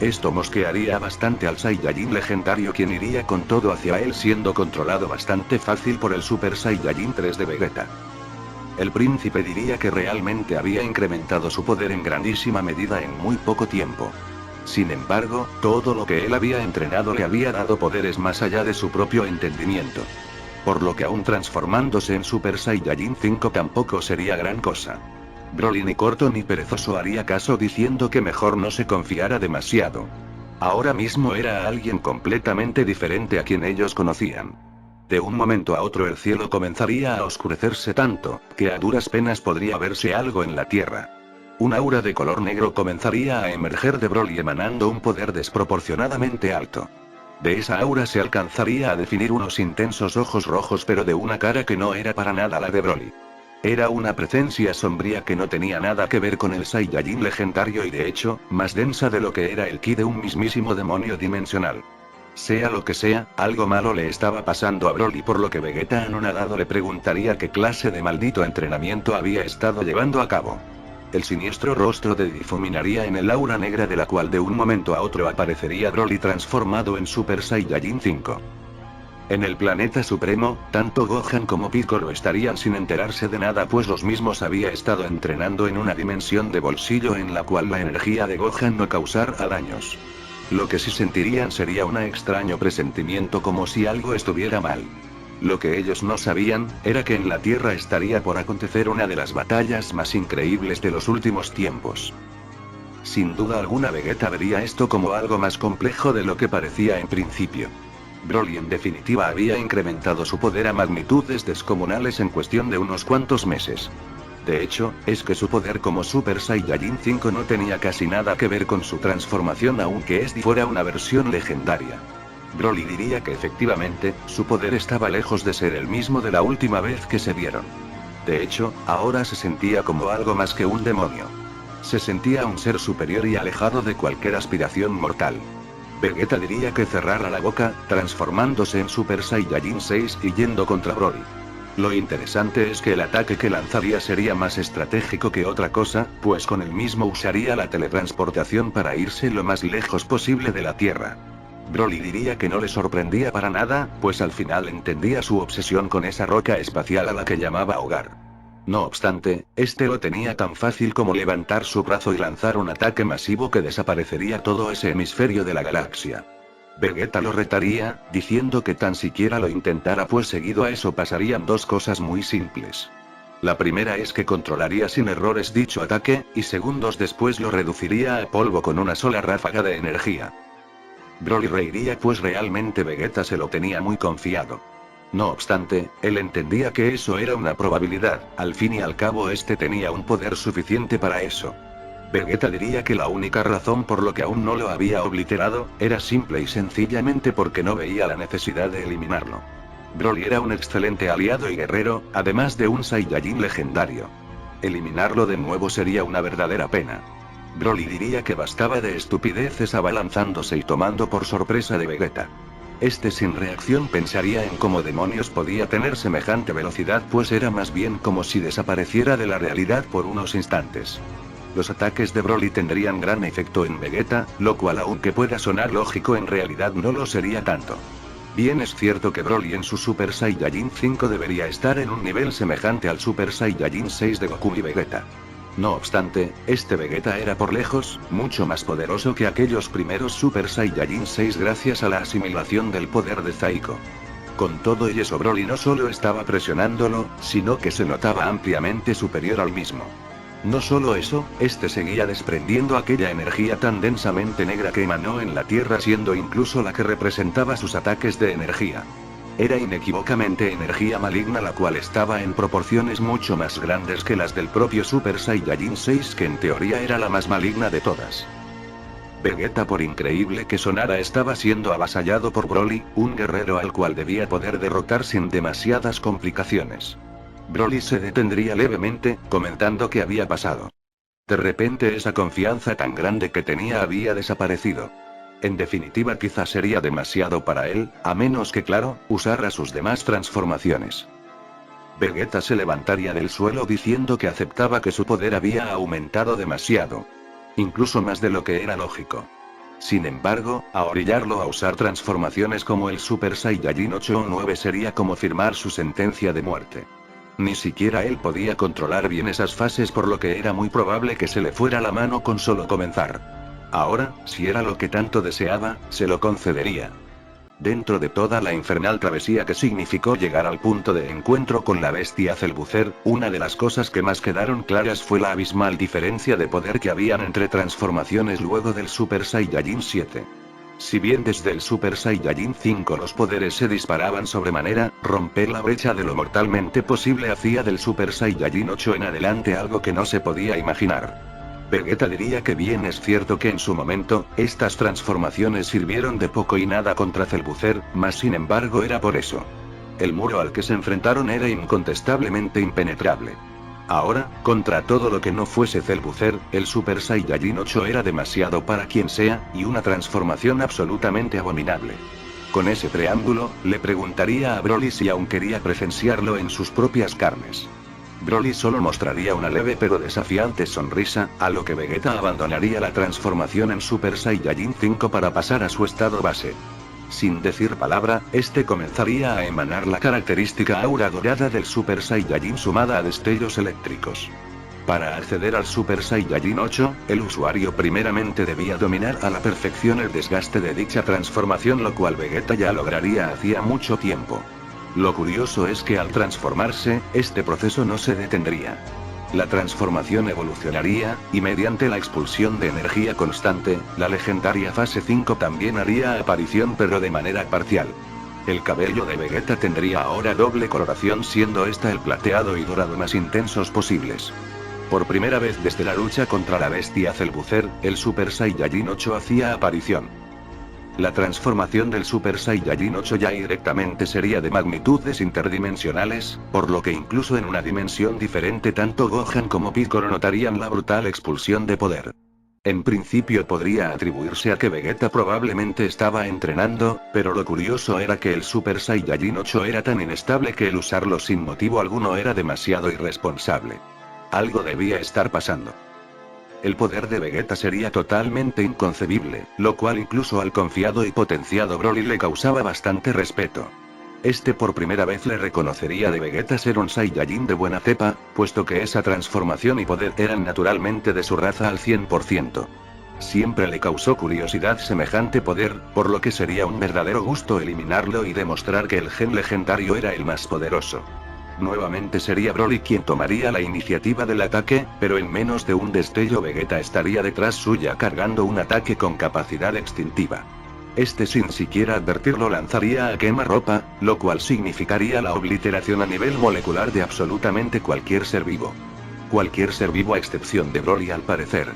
Esto mosquearía bastante al Saiyajin legendario, quien iría con todo hacia él, siendo controlado bastante fácil por el Super Saiyajin 3 de Vegeta. El príncipe diría que realmente había incrementado su poder en grandísima medida en muy poco tiempo. Sin embargo, todo lo que él había entrenado le había dado poderes más allá de su propio entendimiento. Por lo que aún transformándose en Super Saiyajin 5 tampoco sería gran cosa. Broly ni corto ni perezoso haría caso, diciendo que mejor no se confiara demasiado. Ahora mismo era alguien completamente diferente a quien ellos conocían. De un momento a otro el cielo comenzaría a oscurecerse tanto, que a duras penas podría verse algo en la tierra. Un aura de color negro comenzaría a emerger de Broly emanando un poder desproporcionadamente alto. De esa aura se alcanzaría a definir unos intensos ojos rojos, pero de una cara que no era para nada la de Broly. Era una presencia sombría que no tenía nada que ver con el Saiyajin legendario y de hecho, más densa de lo que era el ki de un mismísimo demonio dimensional. Sea lo que sea, algo malo le estaba pasando a Broly, por lo que Vegeta anonadado le preguntaría qué clase de maldito entrenamiento había estado llevando a cabo. El siniestro rostro de difuminaría en el aura negra, de la cual de un momento a otro aparecería Broly transformado en Super Saiyajin 5. En el planeta supremo, tanto Gohan como Piccolo estarían sin enterarse de nada, pues los mismos había estado entrenando en una dimensión de bolsillo en la cual la energía de Gohan no causara daños. Lo que sí sentirían sería un extraño presentimiento, como si algo estuviera mal. Lo que ellos no sabían, era que en la Tierra estaría por acontecer una de las batallas más increíbles de los últimos tiempos. Sin duda alguna Vegeta vería esto como algo más complejo de lo que parecía en principio. Broly en definitiva había incrementado su poder a magnitudes descomunales en cuestión de unos cuantos meses. De hecho, es que su poder como Super Saiyajin 5 no tenía casi nada que ver con su transformación, aunque este fuera una versión legendaria. Broly diría que efectivamente, su poder estaba lejos de ser el mismo de la última vez que se vieron. De hecho, ahora se sentía como algo más que un demonio. Se sentía un ser superior y alejado de cualquier aspiración mortal. Vegeta diría que cerrara la boca, transformándose en Super Saiyajin 6 y yendo contra Broly. Lo interesante es que el ataque que lanzaría sería más estratégico que otra cosa, pues con el mismo usaría la teletransportación para irse lo más lejos posible de la Tierra. Broly diría que no le sorprendía para nada, pues al final entendía su obsesión con esa roca espacial a la que llamaba hogar. No obstante, este lo tenía tan fácil como levantar su brazo y lanzar un ataque masivo que desaparecería todo ese hemisferio de la galaxia. Vegeta lo retaría, diciendo que tan siquiera lo intentara, pues seguido a eso pasarían dos cosas muy simples. La primera es que controlaría sin errores dicho ataque, y segundos después lo reduciría a polvo con una sola ráfaga de energía. Broly reiría, pues realmente Vegeta se lo tenía muy confiado. No obstante, él entendía que eso era una probabilidad, al fin y al cabo este tenía un poder suficiente para eso. Vegeta diría que la única razón por lo que aún no lo había obliterado, era simple y sencillamente porque no veía la necesidad de eliminarlo. Broly era un excelente aliado y guerrero, además de un Saiyajin legendario. Eliminarlo de nuevo sería una verdadera pena. Broly diría que bastaba de estupideces abalanzándose y tomando por sorpresa de Vegeta. Este sin reacción pensaría en cómo demonios podía tener semejante velocidad, pues era más bien como si desapareciera de la realidad por unos instantes. Los ataques de Broly tendrían gran efecto en Vegeta, lo cual aunque pueda sonar lógico en realidad no lo sería tanto. Bien es cierto que Broly en su Super Saiyajin 5 debería estar en un nivel semejante al Super Saiyajin 6 de Goku y Vegeta. No obstante, este Vegeta era por lejos, mucho más poderoso que aquellos primeros Super Saiyajin 6 gracias a la asimilación del poder de Zaiko. Con todo y eso Broly no solo estaba presionándolo, sino que se notaba ampliamente superior al mismo. No solo eso, este seguía desprendiendo aquella energía tan densamente negra que emanó en la Tierra, siendo incluso la que representaba sus ataques de energía. Era inequívocamente energía maligna, la cual estaba en proporciones mucho más grandes que las del propio Super Saiyajin 6, que en teoría era la más maligna de todas. Vegeta, por increíble que sonara, estaba siendo avasallado por Broly, un guerrero al cual debía poder derrotar sin demasiadas complicaciones. Broly se detendría levemente, comentando qué había pasado. De repente esa confianza tan grande que tenía había desaparecido. En definitiva, quizás sería demasiado para él, a menos que, claro, usara sus demás transformaciones. Vegeta se levantaría del suelo diciendo que aceptaba que su poder había aumentado demasiado. Incluso más de lo que era lógico. Sin embargo, a orillarlo a usar transformaciones como el Super Saiyajin 8 o 9 sería como firmar su sentencia de muerte. Ni siquiera él podía controlar bien esas fases, por lo que era muy probable que se le fuera la mano con solo comenzar. Ahora, si era lo que tanto deseaba, se lo concedería. Dentro de toda la infernal travesía que significó llegar al punto de encuentro con la bestia Cellbuzzer, una de las cosas que más quedaron claras fue la abismal diferencia de poder que habían entre transformaciones luego del Super Saiyajin 7. Si bien desde el Super Saiyajin 5 los poderes se disparaban sobremanera, romper la brecha de lo mortalmente posible hacía del Super Saiyajin 8 en adelante algo que no se podía imaginar. Vegeta diría que bien es cierto que en su momento, estas transformaciones sirvieron de poco y nada contra Cellbuzzer, mas sin embargo era por eso. El muro al que se enfrentaron era incontestablemente impenetrable. Ahora, contra todo lo que no fuese Cellbuzzer, el Super Saiyajin 8 era demasiado para quien sea, y una transformación absolutamente abominable. Con ese preámbulo, le preguntaría a Broly si aún quería presenciarlo en sus propias carnes. Broly solo mostraría una leve pero desafiante sonrisa, a lo que Vegeta abandonaría la transformación en Super Saiyajin 5 para pasar a su estado base. Sin decir palabra, este comenzaría a emanar la característica aura dorada del Super Saiyajin sumada a destellos eléctricos. Para acceder al Super Saiyajin 8, el usuario primeramente debía dominar a la perfección el desgaste de dicha transformación, lo cual Vegeta ya lograría hacía mucho tiempo. Lo curioso es que al transformarse, este proceso no se detendría. La transformación evolucionaría, y mediante la expulsión de energía constante, la legendaria fase 5 también haría aparición, pero de manera parcial. El cabello de Vegeta tendría ahora doble coloración, siendo esta el plateado y dorado más intensos posibles. Por primera vez desde la lucha contra la bestia Cellbuzzer, el Super Saiyajin 8 hacía aparición. La transformación del Super Saiyajin 8 ya directamente sería de magnitudes interdimensionales, por lo que incluso en una dimensión diferente tanto Gohan como Piccolo notarían la brutal expulsión de poder. En principio podría atribuirse a que Vegeta probablemente estaba entrenando, pero lo curioso era que el Super Saiyajin 8 era tan inestable que el usarlo sin motivo alguno era demasiado irresponsable. Algo debía estar pasando. El poder de Vegeta sería totalmente inconcebible, lo cual incluso al confiado y potenciado Broly le causaba bastante respeto. Este por primera vez le reconocería de Vegeta ser un Saiyajin de buena cepa, puesto que esa transformación y poder eran naturalmente de su raza al 100%. Siempre le causó curiosidad semejante poder, por lo que sería un verdadero gusto eliminarlo y demostrar que el gen legendario era el más poderoso. Nuevamente sería Broly quien tomaría la iniciativa del ataque, pero en menos de un destello Vegeta estaría detrás suya cargando un ataque con capacidad extintiva. Este sin siquiera advertirlo lanzaría a quemarropa, lo cual significaría la obliteración a nivel molecular de absolutamente cualquier ser vivo. Cualquier ser vivo a excepción de Broly al parecer.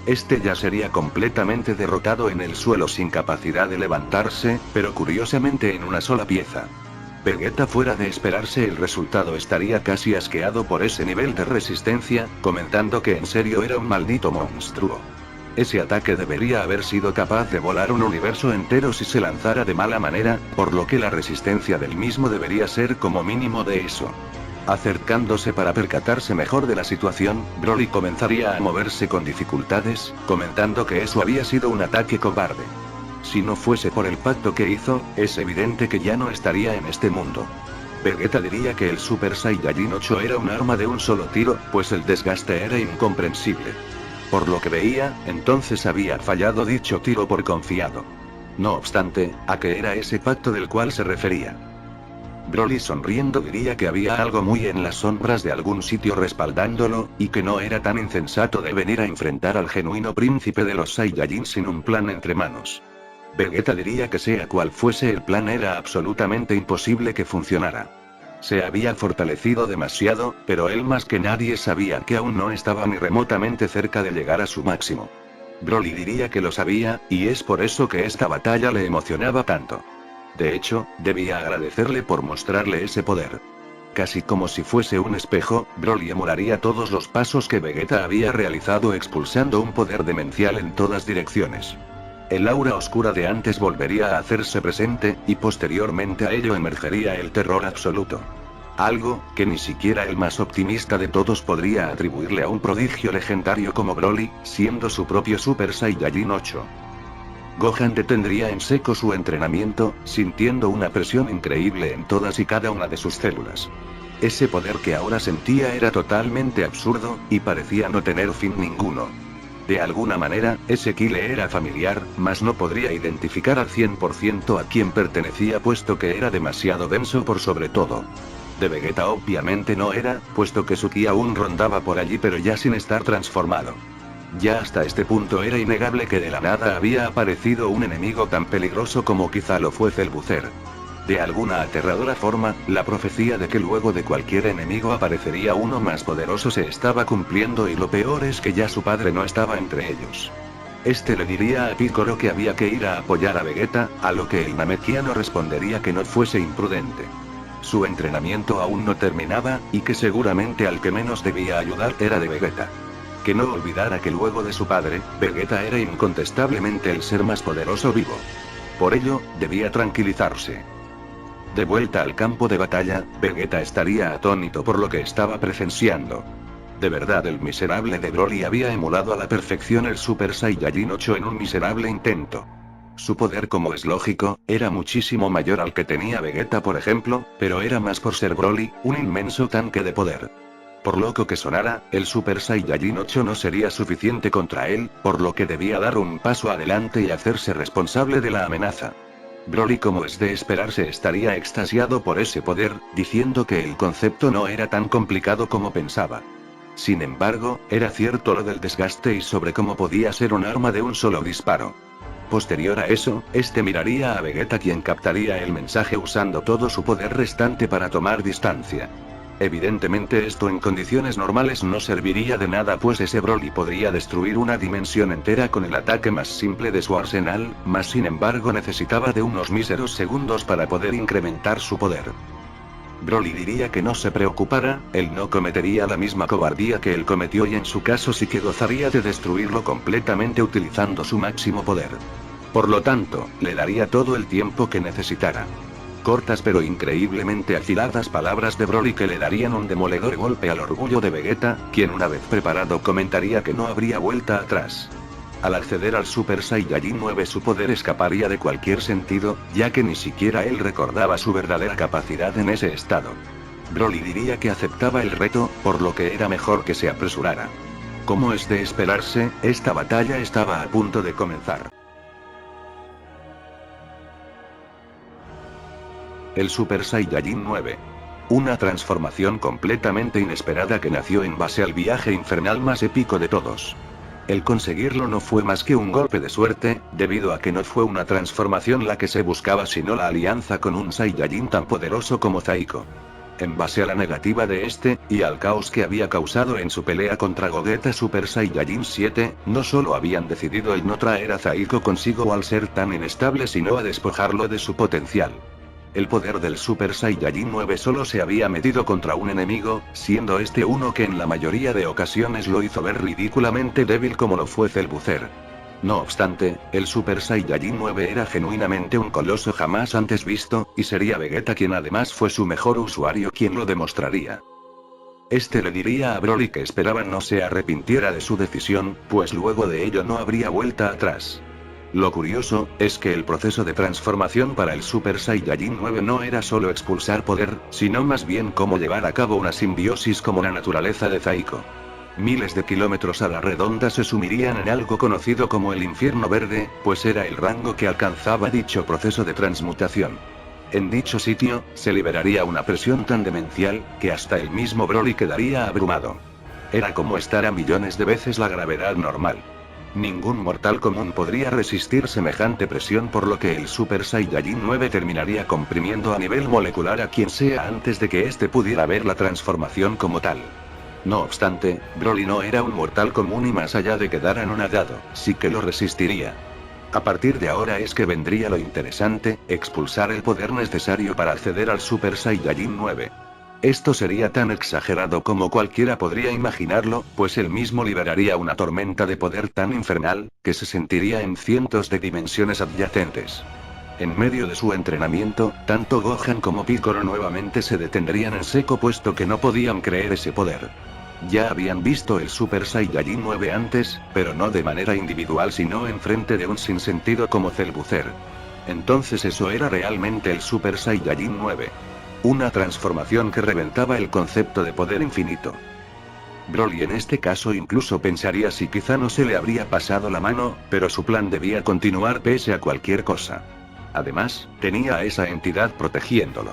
Este ya sería completamente derrotado en el suelo sin capacidad de levantarse, pero curiosamente en una sola pieza. Vegeta fuera de esperarse el resultado estaría casi asqueado por ese nivel de resistencia, comentando que en serio era un maldito monstruo. Ese ataque debería haber sido capaz de volar un universo entero si se lanzara de mala manera, por lo que la resistencia del mismo debería ser como mínimo de eso. Acercándose para percatarse mejor de la situación, Broly comenzaría a moverse con dificultades, comentando que eso había sido un ataque cobarde. Si no fuese por el pacto que hizo, es evidente que ya no estaría en este mundo. Vegeta diría que el Super Saiyajin 8 era un arma de un solo tiro, pues el desgaste era incomprensible. Por lo que veía, entonces había fallado dicho tiro por confiado. No obstante, ¿a qué era ese pacto del cual se refería? Broly sonriendo diría que había algo muy en las sombras de algún sitio respaldándolo, y que no era tan insensato de venir a enfrentar al genuino príncipe de los Saiyajin sin un plan entre manos. Vegeta diría que sea cual fuese el plan era absolutamente imposible que funcionara. Se había fortalecido demasiado, pero él más que nadie sabía que aún no estaba ni remotamente cerca de llegar a su máximo. Broly diría que lo sabía, y es por eso que esta batalla le emocionaba tanto. De hecho, debía agradecerle por mostrarle ese poder. Casi como si fuese un espejo, Broly emularía todos los pasos que Vegeta había realizado expulsando un poder demencial en todas direcciones. El aura oscura de antes volvería a hacerse presente, y posteriormente a ello emergería el terror absoluto. Algo, que ni siquiera el más optimista de todos podría atribuirle a un prodigio legendario como Broly, siendo su propio Super Saiyajin 8. Gohan detendría en seco su entrenamiento, sintiendo una presión increíble en todas y cada una de sus células. Ese poder que ahora sentía era totalmente absurdo, y parecía no tener fin ninguno. De alguna manera, ese ki le era familiar, mas no podría identificar al 100% a quién pertenecía puesto que era demasiado denso por sobre todo. De Vegeta obviamente no era, puesto que su ki aún rondaba por allí pero ya sin estar transformado. Ya hasta este punto era innegable que de la nada había aparecido un enemigo tan peligroso como quizá lo fue Cellbuzzer. De alguna aterradora forma, la profecía de que luego de cualquier enemigo aparecería uno más poderoso se estaba cumpliendo y lo peor es que ya su padre no estaba entre ellos. Este le diría a Piccolo que había que ir a apoyar a Vegeta, a lo que el Namekiano respondería que no fuese imprudente. Su entrenamiento aún no terminaba, y que seguramente al que menos debía ayudar era de Vegeta. Que no olvidara que luego de su padre, Vegeta era incontestablemente el ser más poderoso vivo. Por ello, debía tranquilizarse. De vuelta al campo de batalla, Vegeta estaría atónito por lo que estaba presenciando. De verdad el miserable de Broly había emulado a la perfección el Super Saiyajin 8 en un miserable intento. Su poder, como es lógico, era muchísimo mayor al que tenía Vegeta por ejemplo, pero era más por ser Broly, un inmenso tanque de poder. Por loco que sonara, el Super Saiyajin 8 no sería suficiente contra él, por lo que debía dar un paso adelante y hacerse responsable de la amenaza. Broly, como es de esperarse, estaría extasiado por ese poder, diciendo que el concepto no era tan complicado como pensaba. Sin embargo, era cierto lo del desgaste y sobre cómo podía ser un arma de un solo disparo. Posterior a eso, este miraría a Vegeta quien captaría el mensaje usando todo su poder restante para tomar distancia. Evidentemente esto en condiciones normales no serviría de nada pues ese Broly podría destruir una dimensión entera con el ataque más simple de su arsenal, mas sin embargo necesitaba de unos míseros segundos para poder incrementar su poder. Broly diría que no se preocupara, él no cometería la misma cobardía que él cometió y en su caso sí que gozaría de destruirlo completamente utilizando su máximo poder. Por lo tanto, le daría todo el tiempo que necesitara. Cortas pero increíblemente afiladas palabras de Broly que le darían un demoledor golpe al orgullo de Vegeta, quien una vez preparado comentaría que no habría vuelta atrás. Al acceder al Super Saiyajin 9 su poder escaparía de cualquier sentido, ya que ni siquiera él recordaba su verdadera capacidad en ese estado. Broly diría que aceptaba el reto, por lo que era mejor que se apresurara. Como es de esperarse, esta batalla estaba a punto de comenzar. El Super Saiyajin 9. Una transformación completamente inesperada que nació en base al viaje infernal más épico de todos. El conseguirlo no fue más que un golpe de suerte, debido a que no fue una transformación la que se buscaba sino la alianza con un Saiyajin tan poderoso como Zaiko. En base a la negativa de este, y al caos que había causado en su pelea contra Gogeta Super Saiyajin 7, no solo habían decidido el no traer a Zaiko consigo al ser tan inestable sino a despojarlo de su potencial. El poder del Super Saiyajin 9 solo se había medido contra un enemigo, siendo este uno que en la mayoría de ocasiones lo hizo ver ridículamente débil como lo fue Cellbuzzer. No obstante, el Super Saiyajin 9 era genuinamente un coloso jamás antes visto, y sería Vegeta quien además fue su mejor usuario quien lo demostraría. Este le diría a Broly que esperaba no se arrepintiera de su decisión, pues luego de ello no habría vuelta atrás. Lo curioso, es que el proceso de transformación para el Super Saiyajin 9 no era solo expulsar poder, sino más bien cómo llevar a cabo una simbiosis como la naturaleza de Zaiko. Miles de kilómetros a la redonda se sumirían en algo conocido como el infierno verde, pues era el rango que alcanzaba dicho proceso de transmutación. En dicho sitio, se liberaría una presión tan demencial, que hasta el mismo Broly quedaría abrumado. Era como estar a millones de veces la gravedad normal. Ningún mortal común podría resistir semejante presión, por lo que el Super Saiyajin 9 terminaría comprimiendo a nivel molecular a quien sea antes de que éste pudiera ver la transformación como tal. No obstante, Broly no era un mortal común y más allá de quedar anonadado, sí que lo resistiría. A partir de ahora es que vendría lo interesante, expulsar el poder necesario para acceder al Super Saiyajin 9. Esto sería tan exagerado como cualquiera podría imaginarlo, pues él mismo liberaría una tormenta de poder tan infernal, que se sentiría en cientos de dimensiones adyacentes. En medio de su entrenamiento, tanto Gohan como Piccolo nuevamente se detendrían en seco puesto que no podían creer ese poder. Ya habían visto el Super Saiyajin 9 antes, pero no de manera individual sino enfrente de un sinsentido como Cellbuzzer. Entonces eso era realmente el Super Saiyajin 9. Una transformación que reventaba el concepto de poder infinito. Broly en este caso incluso pensaría si quizá no se le habría pasado la mano, pero su plan debía continuar pese a cualquier cosa. Además, tenía a esa entidad protegiéndolo.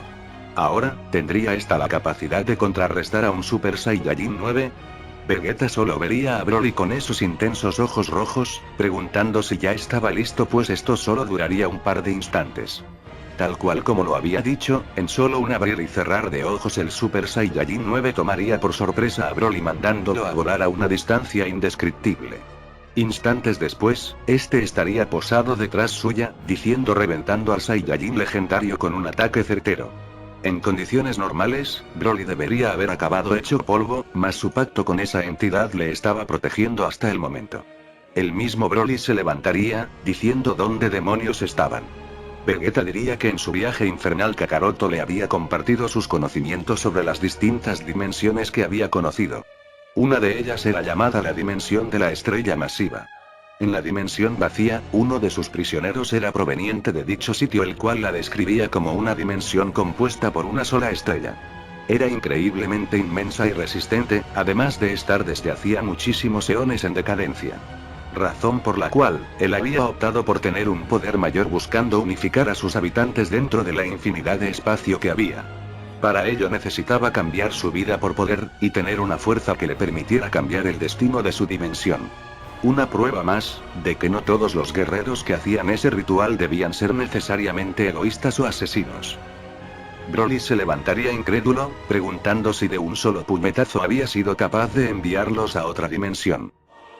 Ahora, ¿tendría esta la capacidad de contrarrestar a un Super Saiyajin 9? Vegeta solo vería a Broly con esos intensos ojos rojos, preguntando si ya estaba listo, pues esto solo duraría un par de instantes. Tal cual como lo había dicho, en solo un abrir y cerrar de ojos el Super Saiyajin 9 tomaría por sorpresa a Broly mandándolo a volar a una distancia indescriptible. Instantes después, este estaría posado detrás suya, diciendo reventando al Saiyajin legendario con un ataque certero. En condiciones normales, Broly debería haber acabado hecho polvo, mas su pacto con esa entidad le estaba protegiendo hasta el momento. El mismo Broly se levantaría, diciendo dónde demonios estaban. Vegeta diría que en su viaje infernal Kakaroto le había compartido sus conocimientos sobre las distintas dimensiones que había conocido. Una de ellas era llamada la dimensión de la estrella masiva. En la dimensión vacía, uno de sus prisioneros era proveniente de dicho sitio, el cual la describía como una dimensión compuesta por una sola estrella. Era increíblemente inmensa y resistente, además de estar desde hacía muchísimos eones en decadencia. Razón por la cual, él había optado por tener un poder mayor buscando unificar a sus habitantes dentro de la infinidad de espacio que había. Para ello necesitaba cambiar su vida por poder, y tener una fuerza que le permitiera cambiar el destino de su dimensión. Una prueba más, de que no todos los guerreros que hacían ese ritual debían ser necesariamente egoístas o asesinos. Broly se levantaría incrédulo, preguntando si de un solo puñetazo había sido capaz de enviarlos a otra dimensión.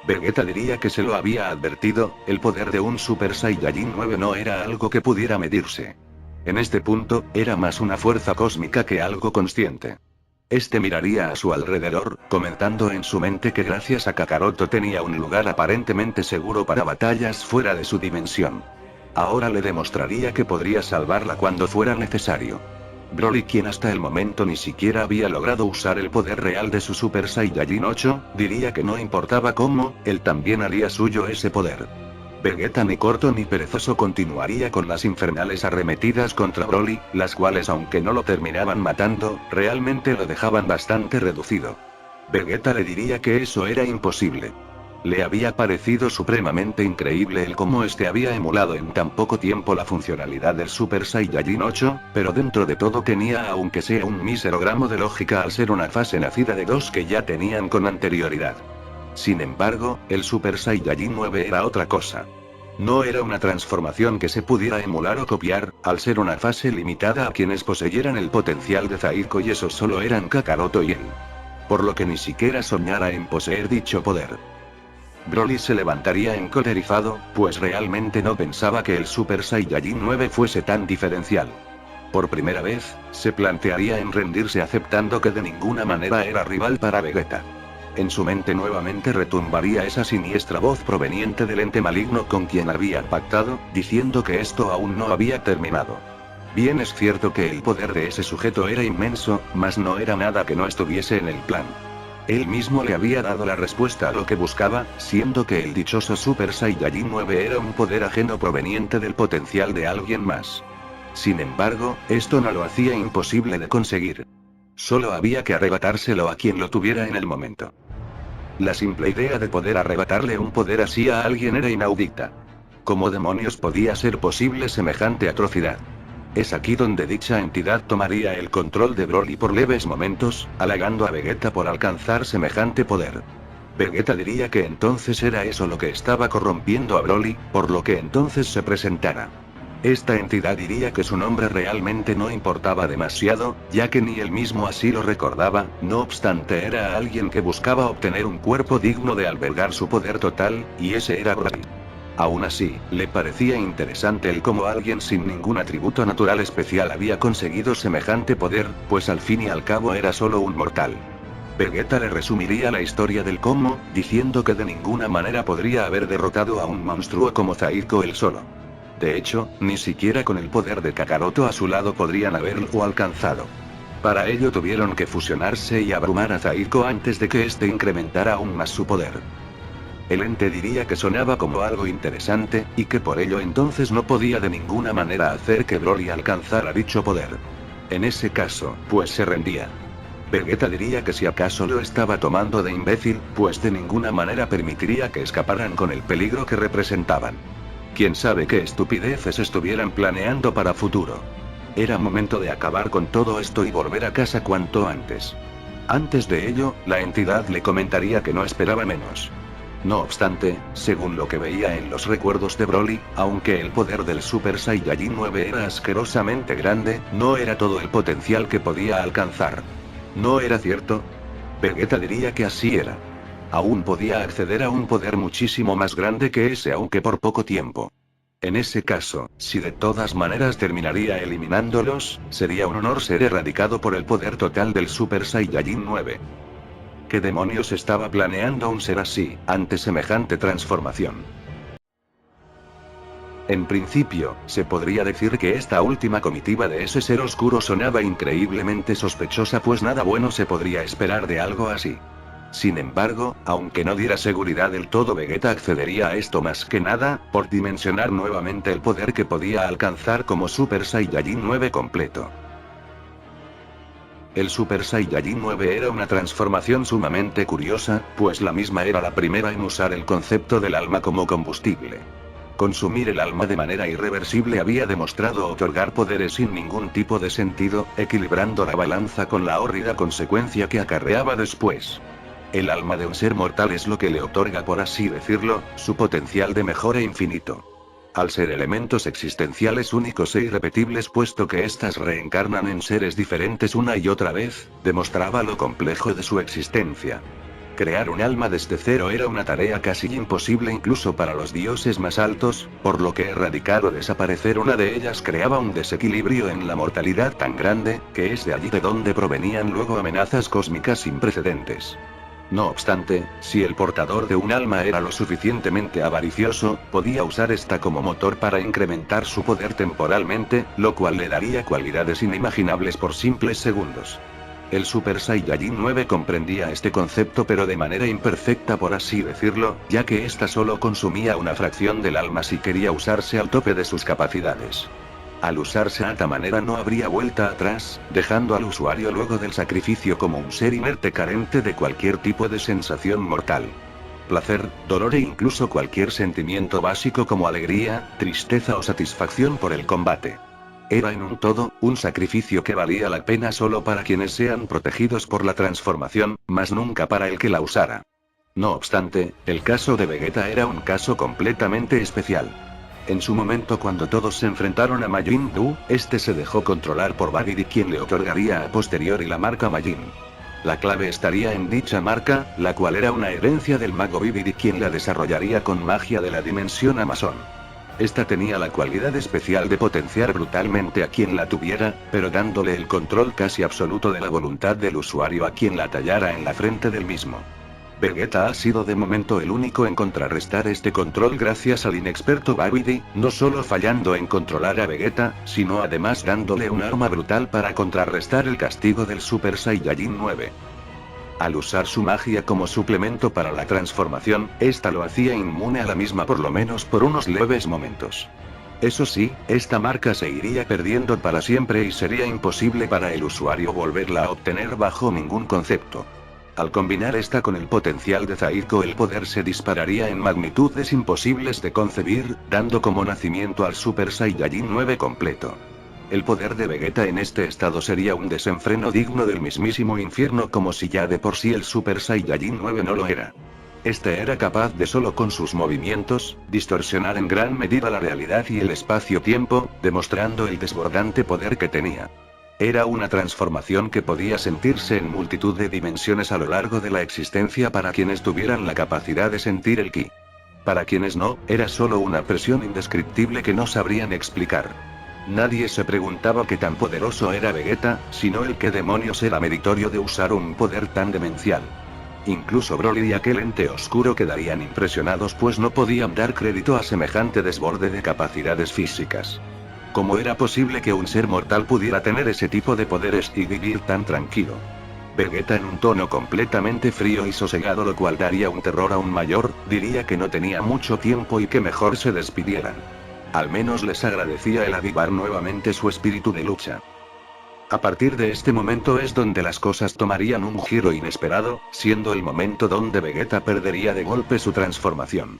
Vegeta diría que se lo había advertido, el poder de un Super Saiyajin 9 no era algo que pudiera medirse. En este punto, era más una fuerza cósmica que algo consciente. Este miraría a su alrededor, comentando en su mente que gracias a Kakaroto tenía un lugar aparentemente seguro para batallas fuera de su dimensión. Ahora le demostraría que podría salvarla cuando fuera necesario. Broly, quien hasta el momento ni siquiera había logrado usar el poder real de su Super Saiyajin 8, diría que no importaba cómo, él también haría suyo ese poder. Vegeta ni corto ni perezoso continuaría con las infernales arremetidas contra Broly, las cuales aunque no lo terminaban matando, realmente lo dejaban bastante reducido. Vegeta le diría que eso era imposible. Le había parecido supremamente increíble el cómo este había emulado en tan poco tiempo la funcionalidad del Super Saiyajin 8, pero dentro de todo tenía aunque sea un mísero gramo de lógica al ser una fase nacida de dos que ya tenían con anterioridad. Sin embargo, el Super Saiyajin 9 era otra cosa. No era una transformación que se pudiera emular o copiar, al ser una fase limitada a quienes poseyeran el potencial de Zaiko y esos solo eran Kakaroto y él. Por lo que ni siquiera soñara en poseer dicho poder. Broly se levantaría encolerizado, pues realmente no pensaba que el Super Saiyajin 9 fuese tan diferencial. Por primera vez, se plantearía en rendirse aceptando que de ninguna manera era rival para Vegeta. En su mente nuevamente retumbaría esa siniestra voz proveniente del ente maligno con quien había pactado, diciendo que esto aún no había terminado. Bien es cierto que el poder de ese sujeto era inmenso, mas no era nada que no estuviese en el plan. Él mismo le había dado la respuesta a lo que buscaba, siendo que el dichoso Super Saiyajin 9 era un poder ajeno proveniente del potencial de alguien más. Sin embargo, esto no lo hacía imposible de conseguir. Solo había que arrebatárselo a quien lo tuviera en el momento. La simple idea de poder arrebatarle un poder así a alguien era inaudita. ¿Cómo demonios podía ser posible semejante atrocidad? Es aquí donde dicha entidad tomaría el control de Broly por leves momentos, halagando a Vegeta por alcanzar semejante poder. Vegeta diría que entonces era eso lo que estaba corrompiendo a Broly, por lo que entonces se presentara. Esta entidad diría que su nombre realmente no importaba demasiado, ya que ni él mismo así lo recordaba, no obstante era alguien que buscaba obtener un cuerpo digno de albergar su poder total, y ese era Broly. Aún así, le parecía interesante el cómo alguien sin ningún atributo natural especial había conseguido semejante poder, pues al fin y al cabo era solo un mortal. Vegeta le resumiría la historia del cómo, diciendo que de ninguna manera podría haber derrotado a un monstruo como Zaiko él solo. De hecho, ni siquiera con el poder de Kakaroto a su lado podrían haberlo alcanzado. Para ello tuvieron que fusionarse y abrumar a Zaiko antes de que éste incrementara aún más su poder. El ente diría que sonaba como algo interesante, y que por ello entonces no podía de ninguna manera hacer que Broly alcanzara dicho poder. En ese caso, pues se rendía. Vegeta diría que si acaso lo estaba tomando de imbécil, pues de ninguna manera permitiría que escaparan con el peligro que representaban. Quién sabe qué estupideces estuvieran planeando para futuro. Era momento de acabar con todo esto y volver a casa cuanto antes. Antes de ello, la entidad le comentaría que no esperaba menos. No obstante, según lo que veía en los recuerdos de Broly, aunque el poder del Super Saiyajin 9 era asquerosamente grande, no era todo el potencial que podía alcanzar. ¿No era cierto? Vegeta diría que así era. Aún podía acceder a un poder muchísimo más grande que ese aunque por poco tiempo. En ese caso, si de todas maneras terminaría eliminándolos, sería un honor ser erradicado por el poder total del Super Saiyajin 9. ¿Qué demonios estaba planeando un ser así, ante semejante transformación? En principio, se podría decir que esta última comitiva de ese ser oscuro sonaba increíblemente sospechosa, pues nada bueno se podría esperar de algo así. Sin embargo, aunque no diera seguridad del todo, Vegeta accedería a esto más que nada, por dimensionar nuevamente el poder que podía alcanzar como Super Saiyajin 9 completo. El Super Saiyajin 9 era una transformación sumamente curiosa, pues la misma era la primera en usar el concepto del alma como combustible. Consumir el alma de manera irreversible había demostrado otorgar poderes sin ningún tipo de sentido, equilibrando la balanza con la hórrida consecuencia que acarreaba después. El alma de un ser mortal es lo que le otorga, por así decirlo, su potencial de mejora infinito. Al ser elementos existenciales únicos e irrepetibles, puesto que éstas reencarnan en seres diferentes una y otra vez, demostraba lo complejo de su existencia. Crear un alma desde cero era una tarea casi imposible incluso para los dioses más altos, por lo que erradicar o desaparecer una de ellas creaba un desequilibrio en la mortalidad tan grande, que es de allí de donde provenían luego amenazas cósmicas sin precedentes. No obstante, si el portador de un alma era lo suficientemente avaricioso, podía usar esta como motor para incrementar su poder temporalmente, lo cual le daría cualidades inimaginables por simples segundos. El Super Saiyajin 9 comprendía este concepto pero de manera imperfecta por así decirlo, ya que ésta solo consumía una fracción del alma si quería usarse al tope de sus capacidades. Al usarse de esta manera no habría vuelta atrás, dejando al usuario luego del sacrificio como un ser inerte carente de cualquier tipo de sensación mortal. Placer, dolor e incluso cualquier sentimiento básico como alegría, tristeza o satisfacción por el combate. Era en un todo, un sacrificio que valía la pena solo para quienes sean protegidos por la transformación, mas nunca para el que la usara. No obstante, el caso de Vegeta era un caso completamente especial. En su momento cuando todos se enfrentaron a Majin Buu, este se dejó controlar por Babidi quien le otorgaría a posteriori la marca Majin. La clave estaría en dicha marca, la cual era una herencia del mago Babidi quien la desarrollaría con magia de la dimensión Amazon. Esta tenía la cualidad especial de potenciar brutalmente a quien la tuviera, pero dándole el control casi absoluto de la voluntad del usuario a quien la tallara en la frente del mismo. Vegeta ha sido de momento el único en contrarrestar este control gracias al inexperto Babidi, no solo fallando en controlar a Vegeta, sino además dándole un arma brutal para contrarrestar el castigo del Super Saiyajin 9. Al usar su magia como suplemento para la transformación, esta lo hacía inmune a la misma por lo menos por unos leves momentos. Eso sí, esta marca se iría perdiendo para siempre y sería imposible para el usuario volverla a obtener bajo ningún concepto. Al combinar esta con el potencial de Zaiko el poder se dispararía en magnitudes imposibles de concebir, dando como nacimiento al Super Saiyajin 9 completo. El poder de Vegeta en este estado sería un desenfreno digno del mismísimo infierno como si ya de por sí el Super Saiyajin 9 no lo era. Este era capaz de solo con sus movimientos, distorsionar en gran medida la realidad y el espacio-tiempo, demostrando el desbordante poder que tenía. Era una transformación que podía sentirse en multitud de dimensiones a lo largo de la existencia para quienes tuvieran la capacidad de sentir el ki. Para quienes no, era solo una presión indescriptible que no sabrían explicar. Nadie se preguntaba qué tan poderoso era Vegeta, sino el qué demonios era meritorio de usar un poder tan demencial. Incluso Broly y aquel ente oscuro quedarían impresionados pues no podían dar crédito a semejante desborde de capacidades físicas. ¿Cómo era posible que un ser mortal pudiera tener ese tipo de poderes y vivir tan tranquilo? Vegeta en un tono completamente frío y sosegado, lo cual daría un terror aún mayor, diría que no tenía mucho tiempo y que mejor se despidieran. Al menos les agradecía el avivar nuevamente su espíritu de lucha. A partir de este momento es donde las cosas tomarían un giro inesperado, siendo el momento donde Vegeta perdería de golpe su transformación.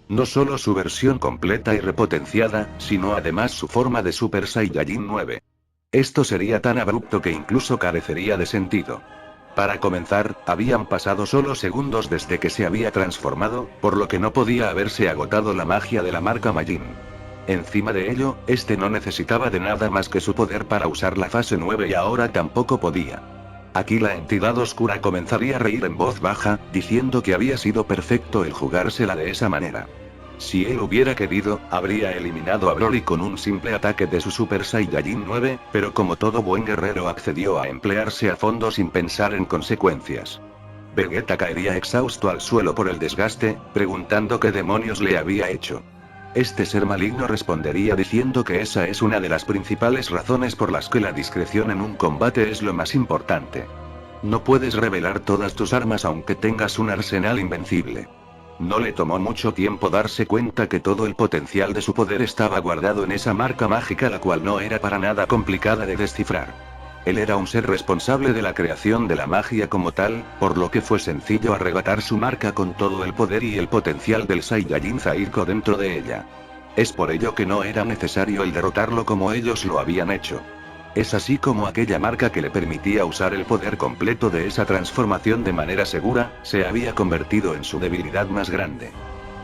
No solo su versión completa y repotenciada, sino además su forma de Super Saiyajin 9. Esto sería tan abrupto que incluso carecería de sentido. Para comenzar, habían pasado solo segundos desde que se había transformado, por lo que no podía haberse agotado la magia de la marca Majin. Encima de ello, este no necesitaba de nada más que su poder para usar la fase 9 y ahora tampoco podía. Aquí la entidad oscura comenzaría a reír en voz baja, diciendo que había sido perfecto el jugársela de esa manera. Si él hubiera querido, habría eliminado a Broly con un simple ataque de su Super Saiyajin 9, pero como todo buen guerrero accedió a emplearse a fondo sin pensar en consecuencias. Vegeta caería exhausto al suelo por el desgaste, preguntando qué demonios le había hecho. Este ser maligno respondería diciendo que esa es una de las principales razones por las que la discreción en un combate es lo más importante. No puedes revelar todas tus armas aunque tengas un arsenal invencible. No le tomó mucho tiempo darse cuenta que todo el potencial de su poder estaba guardado en esa marca mágica, la cual no era para nada complicada de descifrar. Él era un ser responsable de la creación de la magia como tal, por lo que fue sencillo arrebatar su marca con todo el poder y el potencial del Saiyajin Zaiko dentro de ella. Es por ello que no era necesario el derrotarlo como ellos lo habían hecho. Es así como aquella marca que le permitía usar el poder completo de esa transformación de manera segura, se había convertido en su debilidad más grande.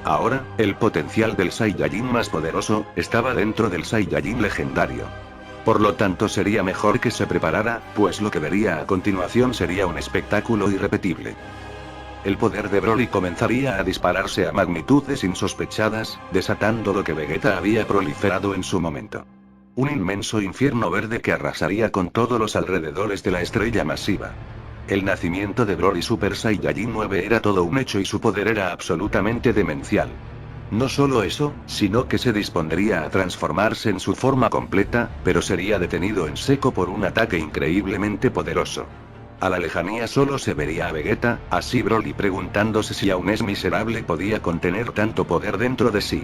Ahora, el potencial del Saiyajin más poderoso, estaba dentro del Saiyajin legendario. Por lo tanto sería mejor que se preparara, pues lo que vería a continuación sería un espectáculo irrepetible. El poder de Broly comenzaría a dispararse a magnitudes insospechadas, desatando lo que Vegeta había proliferado en su momento. Un inmenso infierno verde que arrasaría con todos los alrededores de la estrella masiva. El nacimiento de Broly Super Saiyajin 9 era todo un hecho y su poder era absolutamente demencial. No solo eso, sino que se dispondría a transformarse en su forma completa, pero sería detenido en seco por un ataque increíblemente poderoso. A la lejanía solo se vería a Vegeta, así Broly preguntándose si aún es miserable podía contener tanto poder dentro de sí.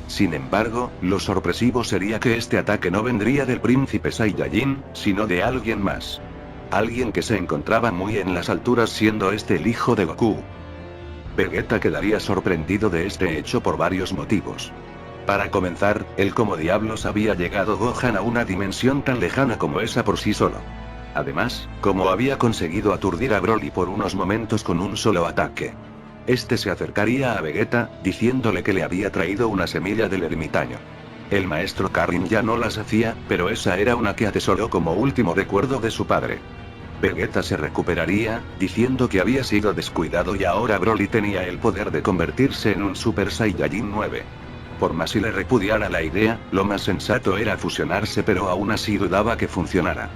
Sin embargo, lo sorpresivo sería que este ataque no vendría del príncipe Saiyajin, sino de alguien más. Alguien que se encontraba muy en las alturas siendo este el hijo de Goku. Vegeta quedaría sorprendido de este hecho por varios motivos. Para comenzar, el cómo diablos había llegado Gohan a una dimensión tan lejana como esa por sí solo. Además, cómo había conseguido aturdir a Broly por unos momentos con un solo ataque. Este se acercaría a Vegeta, diciéndole que le había traído una semilla del ermitaño. El maestro Karin ya no las hacía, pero esa era una que atesoró como último recuerdo de su padre. Vegeta se recuperaría, diciendo que había sido descuidado y ahora Broly tenía el poder de convertirse en un Super Saiyajin 9. Por más si le repudiara la idea, lo más sensato era fusionarse, pero aún así dudaba que funcionara.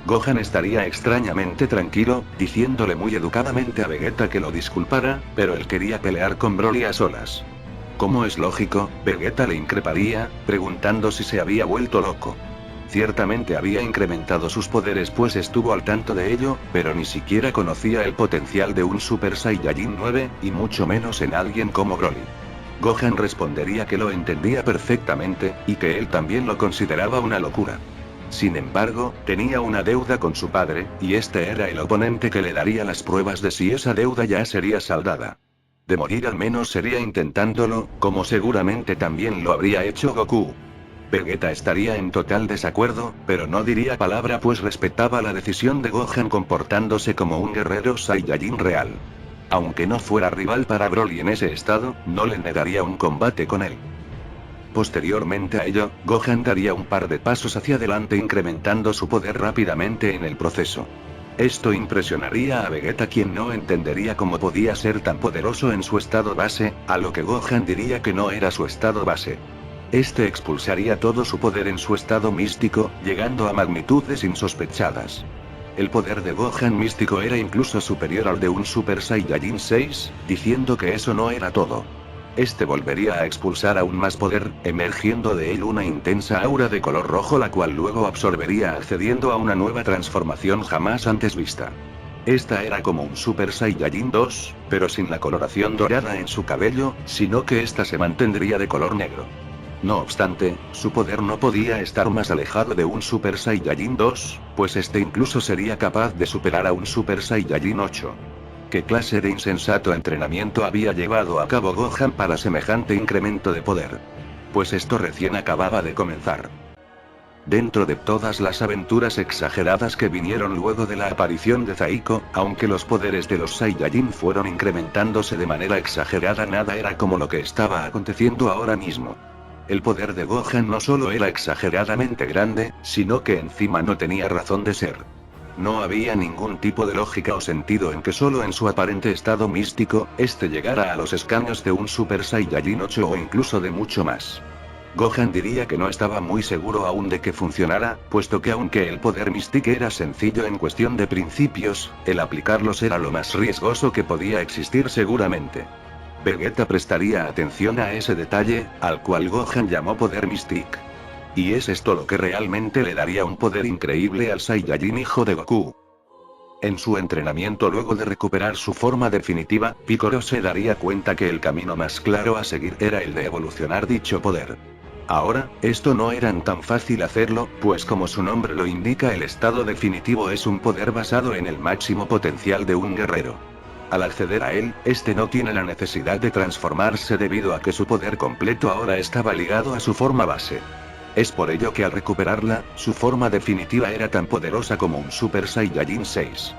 Gohan estaría extrañamente tranquilo, diciéndole muy educadamente a Vegeta que lo disculpara, pero él quería pelear con Broly a solas. Como es lógico, Vegeta le increparía, preguntando si se había vuelto loco. Ciertamente había incrementado sus poderes pues estuvo al tanto de ello, pero ni siquiera conocía el potencial de un Super Saiyajin 9, y mucho menos en alguien como Broly. Gohan respondería que lo entendía perfectamente, y que él también lo consideraba una locura. Sin embargo, tenía una deuda con su padre, y este era el oponente que le daría las pruebas de si esa deuda ya sería saldada. De morir al menos sería intentándolo, como seguramente también lo habría hecho Goku. Vegeta estaría en total desacuerdo, pero no diría palabra pues respetaba la decisión de Gohan comportándose como un guerrero Saiyajin real. Aunque no fuera rival para Broly en ese estado, no le negaría un combate con él. Posteriormente a ello, Gohan daría un par de pasos hacia adelante incrementando su poder rápidamente en el proceso. Esto impresionaría a Vegeta quien no entendería cómo podía ser tan poderoso en su estado base, a lo que Gohan diría que no era su estado base. Este expulsaría todo su poder en su estado místico, llegando a magnitudes insospechadas. El poder de Gohan místico era incluso superior al de un Super Saiyajin 6, diciendo que eso no era todo. Este volvería a expulsar aún más poder, emergiendo de él una intensa aura de color rojo la cual luego absorbería accediendo a una nueva transformación jamás antes vista. Esta era como un Super Saiyajin 2, pero sin la coloración dorada en su cabello, sino que esta se mantendría de color negro. No obstante, su poder no podía estar más alejado de un Super Saiyajin 2, pues este incluso sería capaz de superar a un Super Saiyajin 8. ¿Qué clase de insensato entrenamiento había llevado a cabo Gohan para semejante incremento de poder? Pues esto recién acababa de comenzar. Dentro de todas las aventuras exageradas que vinieron luego de la aparición de Zaiko, aunque los poderes de los Saiyajin fueron incrementándose de manera exagerada, nada era como lo que estaba aconteciendo ahora mismo. El poder de Gohan no solo era exageradamente grande, sino que encima no tenía razón de ser. No había ningún tipo de lógica o sentido en que solo en su aparente estado místico, este llegara a los escaños de un Super Saiyajin 8 o incluso de mucho más. Gohan diría que no estaba muy seguro aún de que funcionara, puesto que aunque el poder místico era sencillo en cuestión de principios, el aplicarlos era lo más riesgoso que podía existir seguramente. Vegeta prestaría atención a ese detalle, al cual Gohan llamó poder místico. Y es esto lo que realmente le daría un poder increíble al Saiyajin hijo de Goku. En su entrenamiento luego de recuperar su forma definitiva, Piccolo se daría cuenta que el camino más claro a seguir era el de evolucionar dicho poder. Ahora, esto no era tan fácil hacerlo, pues como su nombre lo indica el estado definitivo es un poder basado en el máximo potencial de un guerrero. Al acceder a él, este no tiene la necesidad de transformarse debido a que su poder completo ahora estaba ligado a su forma base. Es por ello que al recuperarla, su forma definitiva era tan poderosa como un Super Saiyajin 6.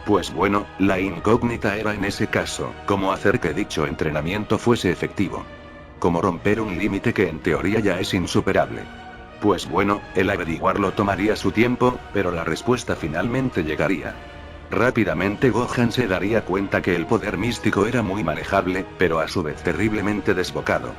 Pues bueno, la incógnita era en ese caso, cómo hacer que dicho entrenamiento fuese efectivo. Cómo romper un límite que en teoría ya es insuperable. Pues bueno, el averiguarlo tomaría su tiempo, pero la respuesta finalmente llegaría. Rápidamente Gohan se daría cuenta que el poder místico era muy manejable, pero a su vez terriblemente desbocado.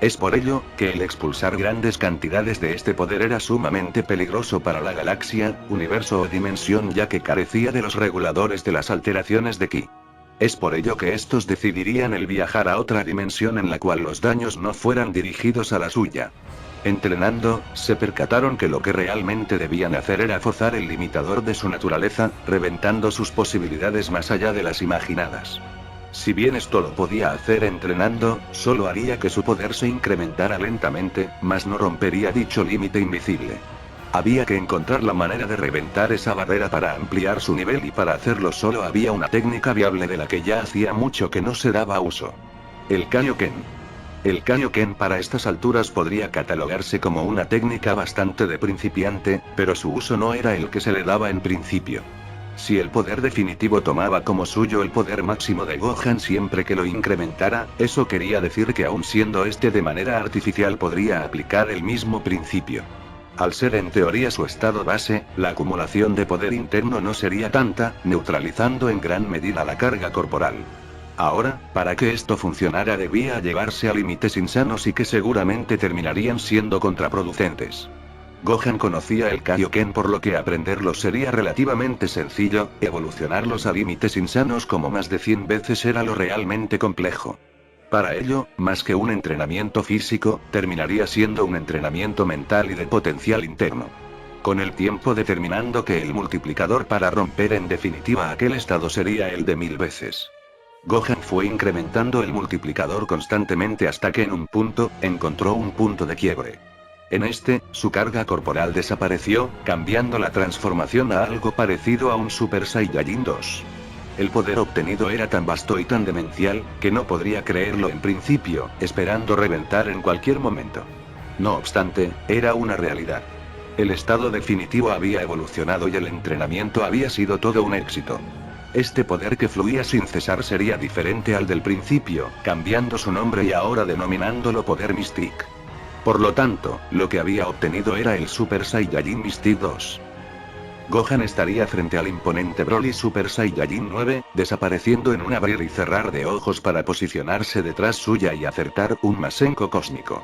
Es por ello, que el expulsar grandes cantidades de este poder era sumamente peligroso para la galaxia, universo o dimensión, ya que carecía de los reguladores de las alteraciones de ki. Es por ello que estos decidirían el viajar a otra dimensión en la cual los daños no fueran dirigidos a la suya. Entrenando, se percataron que lo que realmente debían hacer era forzar el limitador de su naturaleza, reventando sus posibilidades más allá de las imaginadas. Si bien esto lo podía hacer entrenando, solo haría que su poder se incrementara lentamente, mas no rompería dicho límite invisible. Había que encontrar la manera de reventar esa barrera para ampliar su nivel, y para hacerlo solo había una técnica viable de la que ya hacía mucho que no se daba uso. El Kaioken. El Kaioken para estas alturas podría catalogarse como una técnica bastante de principiante, pero su uso no era el que se le daba en principio. Si el poder definitivo tomaba como suyo el poder máximo de Gohan siempre que lo incrementara, eso quería decir que aun siendo este de manera artificial podría aplicar el mismo principio. Al ser en teoría su estado base, la acumulación de poder interno no sería tanta, neutralizando en gran medida la carga corporal. Ahora, para que esto funcionara debía llevarse a límites insanos y que seguramente terminarían siendo contraproducentes. Gohan conocía el Kaioken, por lo que aprenderlo sería relativamente sencillo, evolucionarlos a límites insanos como más de 100 veces era lo realmente complejo. Para ello, más que un entrenamiento físico, terminaría siendo un entrenamiento mental y de potencial interno. Con el tiempo determinando que el multiplicador para romper en definitiva aquel estado sería el de 1000 veces. Gohan fue incrementando el multiplicador constantemente hasta que en un punto, encontró un punto de quiebre. En este, su carga corporal desapareció, cambiando la transformación a algo parecido a un Super Saiyajin 2. El poder obtenido era tan vasto y tan demencial, que no podría creerlo en principio, esperando reventar en cualquier momento. No obstante, era una realidad. El estado definitivo había evolucionado y el entrenamiento había sido todo un éxito. Este poder que fluía sin cesar sería diferente al del principio, cambiando su nombre y ahora denominándolo Poder Mystic. Por lo tanto, lo que había obtenido era el Super Saiyajin Mystic 2. Gohan estaría frente al imponente Broly Super Saiyajin 9, desapareciendo en un abrir y cerrar de ojos para posicionarse detrás suya y acertar un Masenko cósmico.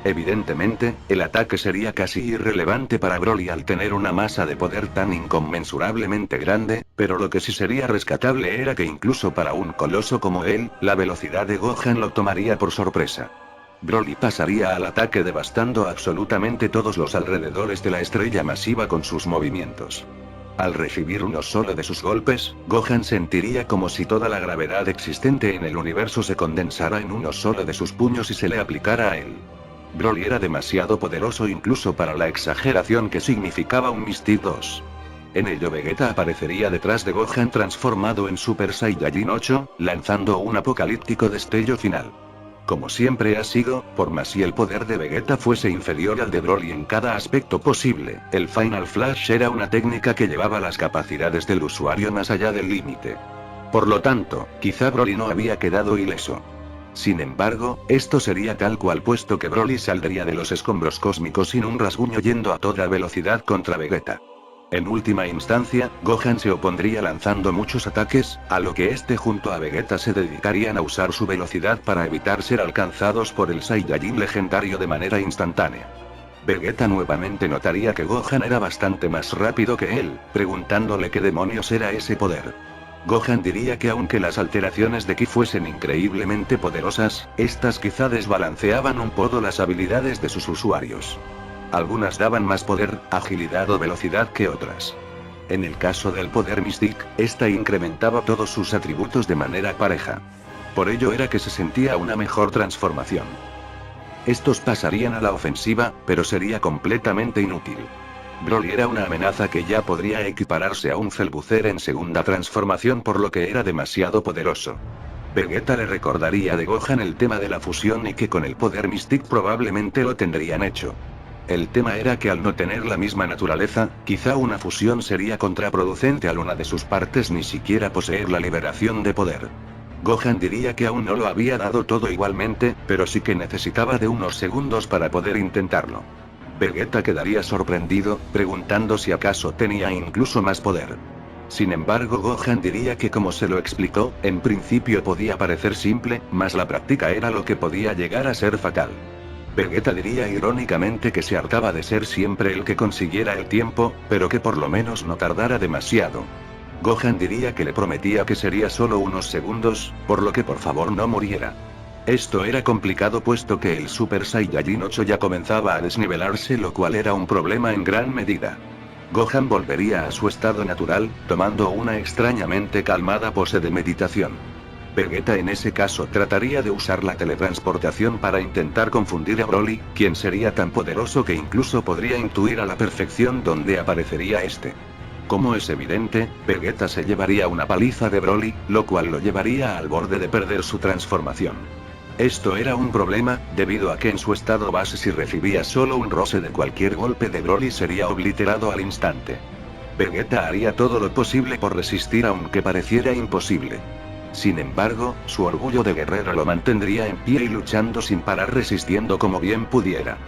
Evidentemente, el ataque sería casi irrelevante para Broly al tener una masa de poder tan inconmensurablemente grande, pero lo que sí sería rescatable era que incluso para un coloso como él, la velocidad de Gohan lo tomaría por sorpresa. Broly pasaría al ataque devastando absolutamente todos los alrededores de la estrella masiva con sus movimientos. Al recibir uno solo de sus golpes, Gohan sentiría como si toda la gravedad existente en el universo se condensara en uno solo de sus puños y se le aplicara a él. Broly era demasiado poderoso incluso para la exageración que significaba un Mystic 2. En ello Vegeta aparecería detrás de Gohan transformado en Super Saiyajin 8, lanzando un apocalíptico destello final. Como siempre ha sido, por más si el poder de Vegeta fuese inferior al de Broly en cada aspecto posible, el Final Flash era una técnica que llevaba las capacidades del usuario más allá del límite. Por lo tanto, quizá Broly no había quedado ileso. Sin embargo, esto sería tal cual, puesto que Broly saldría de los escombros cósmicos sin un rasguño yendo a toda velocidad contra Vegeta. En última instancia, Gohan se opondría lanzando muchos ataques, a lo que este junto a Vegeta se dedicarían a usar su velocidad para evitar ser alcanzados por el Saiyajin legendario de manera instantánea. Vegeta nuevamente notaría que Gohan era bastante más rápido que él, preguntándole qué demonios era ese poder. Gohan diría que aunque las alteraciones de ki fuesen increíblemente poderosas, estas quizá desbalanceaban un poco las habilidades de sus usuarios. Algunas daban más poder, agilidad o velocidad que otras. En el caso del poder Mystic, esta incrementaba todos sus atributos de manera pareja. Por ello era que se sentía una mejor transformación. Estos pasarían a la ofensiva, pero sería completamente inútil. Broly era una amenaza que ya podría equipararse a un Cellbuzzer en segunda transformación, por lo que era demasiado poderoso. Vegeta le recordaría de Gohan el tema de la fusión y que con el poder Mystic probablemente lo tendrían hecho. El tema era que al no tener la misma naturaleza, quizá una fusión sería contraproducente al una de sus partes ni siquiera poseer la liberación de poder. Gohan diría que aún no lo había dado todo igualmente, pero sí que necesitaba de unos segundos para poder intentarlo. Vegeta quedaría sorprendido, preguntando si acaso tenía incluso más poder. Sin embargo, Gohan diría que como se lo explicó, en principio podía parecer simple, mas la práctica era lo que podía llegar a ser fatal. Vegeta diría irónicamente que se hartaba de ser siempre el que consiguiera el tiempo, pero que por lo menos no tardara demasiado. Gohan diría que le prometía que sería solo unos segundos, por lo que por favor no muriera. Esto era complicado puesto que el Super Saiyajin 8 ya comenzaba a desnivelarse, lo cual era un problema en gran medida. Gohan volvería a su estado natural, tomando una extrañamente calmada pose de meditación. Vegeta en ese caso trataría de usar la teletransportación para intentar confundir a Broly, quien sería tan poderoso que incluso podría intuir a la perfección dónde aparecería este. Como es evidente, Vegeta se llevaría una paliza de Broly, lo cual lo llevaría al borde de perder su transformación. Esto era un problema, debido a que en su estado base si recibía solo un roce de cualquier golpe de Broly sería obliterado al instante. Vegeta haría todo lo posible por resistir aunque pareciera imposible. Sin embargo, su orgullo de guerrero lo mantendría en pie y luchando sin parar, resistiendo como bien pudiera.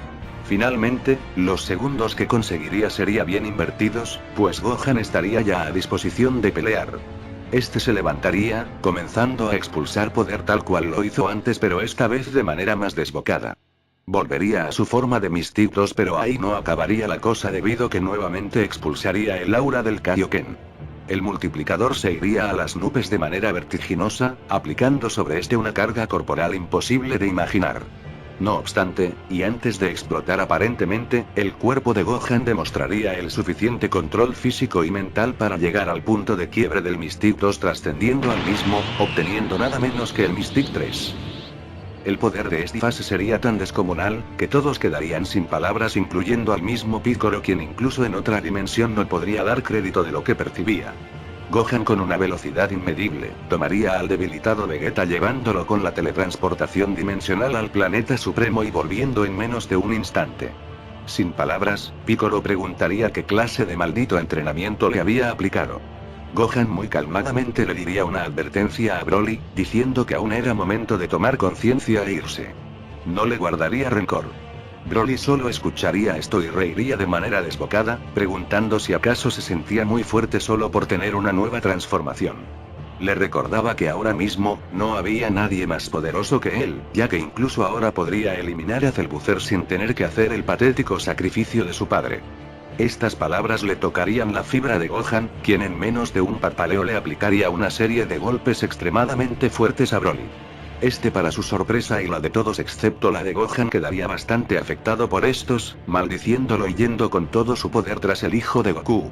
Finalmente, los segundos que conseguiría serían bien invertidos, pues Gohan estaría ya a disposición de pelear. Este se levantaría, comenzando a expulsar poder tal cual lo hizo antes, pero esta vez de manera más desbocada. Volvería a su forma de Mystic 2, pero ahí no acabaría la cosa debido que nuevamente expulsaría el aura del Kaioken. El multiplicador se iría a las nubes de manera vertiginosa, aplicando sobre este una carga corporal imposible de imaginar. No obstante, y antes de explotar aparentemente, el cuerpo de Gohan demostraría el suficiente control físico y mental para llegar al punto de quiebre del Mystic 2, trascendiendo al mismo, obteniendo nada menos que el Mystic 3. El poder de esta fase sería tan descomunal, que todos quedarían sin palabras, incluyendo al mismo Piccolo, quien incluso en otra dimensión no podría dar crédito de lo que percibía. Gohan con una velocidad inmedible, tomaría al debilitado Vegeta llevándolo con la teletransportación dimensional al planeta supremo y volviendo en menos de un instante. Sin palabras, Piccolo preguntaría qué clase de maldito entrenamiento le había aplicado. Gohan muy calmadamente le diría una advertencia a Broly, diciendo que aún era momento de tomar conciencia e irse. No le guardaría rencor. Broly solo escucharía esto y reiría de manera desbocada, preguntando si acaso se sentía muy fuerte solo por tener una nueva transformación. Le recordaba que ahora mismo, no había nadie más poderoso que él, ya que incluso ahora podría eliminar a Cellbuzzer sin tener que hacer el patético sacrificio de su padre. Estas palabras le tocarían la fibra de Gohan, quien en menos de un parpaleo le aplicaría una serie de golpes extremadamente fuertes a Broly. Este, para su sorpresa y la de todos excepto la de Gohan, quedaría bastante afectado por estos, maldiciéndolo y yendo con todo su poder tras el hijo de Goku.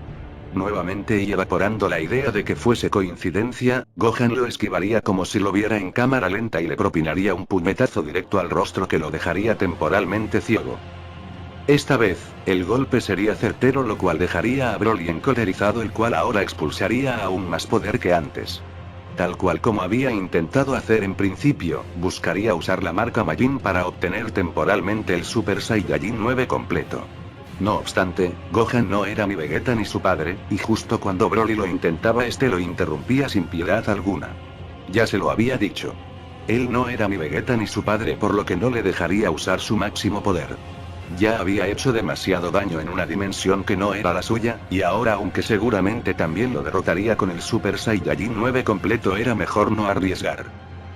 Nuevamente y evaporando la idea de que fuese coincidencia, Gohan lo esquivaría como si lo viera en cámara lenta y le propinaría un puñetazo directo al rostro que lo dejaría temporalmente ciego. Esta vez, el golpe sería certero, lo cual dejaría a Broly encolerizado, el cual ahora expulsaría aún más poder que antes. Tal cual como había intentado hacer en principio, buscaría usar la marca Majin para obtener temporalmente el Super Saiyajin 9 completo. No obstante, Gohan no era ni Vegeta ni su padre, y justo cuando Broly lo intentaba este lo interrumpía sin piedad alguna. Ya se lo había dicho. Él no era ni Vegeta ni su padre, por lo que no le dejaría usar su máximo poder. Ya había hecho demasiado daño en una dimensión que no era la suya, y ahora aunque seguramente también lo derrotaría con el Super Saiyajin 9 completo, era mejor no arriesgar.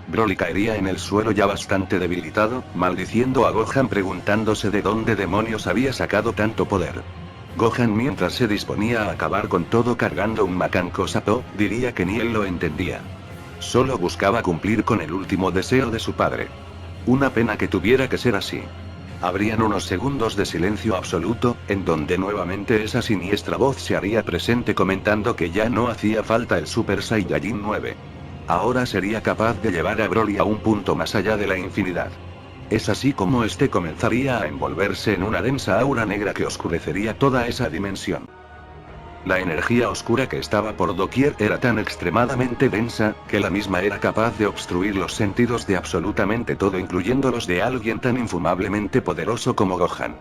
Broly caería en el suelo ya bastante debilitado, maldiciendo a Gohan preguntándose de dónde demonios había sacado tanto poder. Gohan, mientras se disponía a acabar con todo cargando un Macanco Sapo, diría que ni él lo entendía. Solo buscaba cumplir con el último deseo de su padre. Una pena que tuviera que ser así. Habrían unos segundos de silencio absoluto, en donde nuevamente esa siniestra voz se haría presente comentando que ya no hacía falta el Super Saiyajin 9. Ahora sería capaz de llevar a Broly a un punto más allá de la infinidad. Es así como este comenzaría a envolverse en una densa aura negra que oscurecería toda esa dimensión. La energía oscura que estaba por doquier era tan extremadamente densa, que la misma era capaz de obstruir los sentidos de absolutamente todo, incluyendo los de alguien tan infumablemente poderoso como Gohan.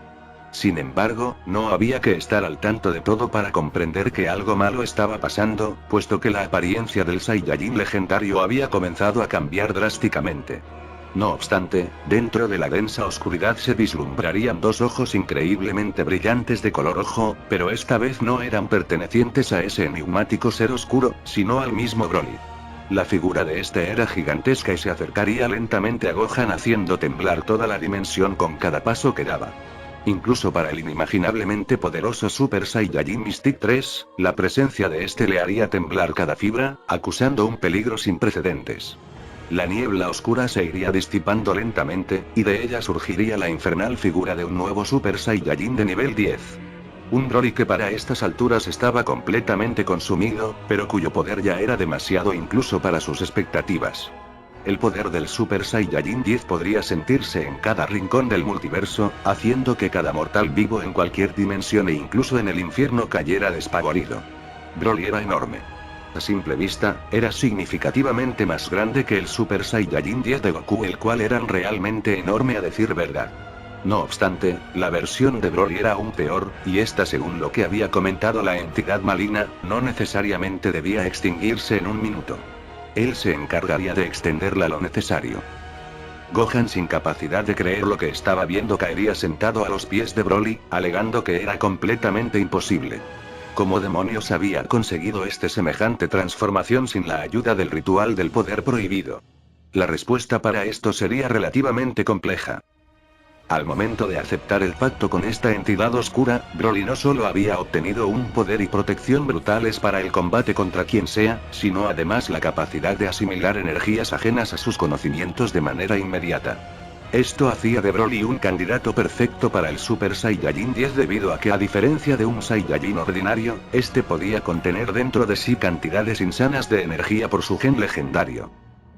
Sin embargo, no había que estar al tanto de todo para comprender que algo malo estaba pasando, puesto que la apariencia del Saiyajin legendario había comenzado a cambiar drásticamente. No obstante, dentro de la densa oscuridad se vislumbrarían dos ojos increíblemente brillantes de color rojo, pero esta vez no eran pertenecientes a ese enigmático ser oscuro, sino al mismo Broly. La figura de este era gigantesca y se acercaría lentamente a Gohan haciendo temblar toda la dimensión con cada paso que daba. Incluso para el inimaginablemente poderoso Super Saiyajin Mystic 3, la presencia de este le haría temblar cada fibra, acusando un peligro sin precedentes. La niebla oscura se iría disipando lentamente, y de ella surgiría la infernal figura de un nuevo Super Saiyajin de nivel 10. Un Broly que para estas alturas estaba completamente consumido, pero cuyo poder ya era demasiado incluso para sus expectativas. El poder del Super Saiyajin 10 podría sentirse en cada rincón del multiverso, haciendo que cada mortal vivo en cualquier dimensión e incluso en el infierno cayera despavorido. Broly era enorme. A simple vista, era significativamente más grande que el Super Saiyajin 10 de Goku, el cual era realmente enorme a decir verdad. No obstante, la versión de Broly era aún peor, y esta, según lo que había comentado la entidad maligna, no necesariamente debía extinguirse en un minuto. Él se encargaría de extenderla lo necesario. Gohan, sin capacidad de creer lo que estaba viendo, caería sentado a los pies de Broly, alegando que era completamente imposible. ¿Cómo demonios había conseguido semejante transformación sin la ayuda del ritual del poder prohibido? La respuesta para esto sería relativamente compleja. Al momento de aceptar el pacto con esta entidad oscura, Broly no solo había obtenido un poder y protección brutales para el combate contra quien sea, sino además la capacidad de asimilar energías ajenas a sus conocimientos de manera inmediata. Esto hacía de Broly un candidato perfecto para el Super Saiyajin 10 debido a que, a diferencia de un Saiyajin ordinario, este podía contener dentro de sí cantidades insanas de energía por su gen legendario.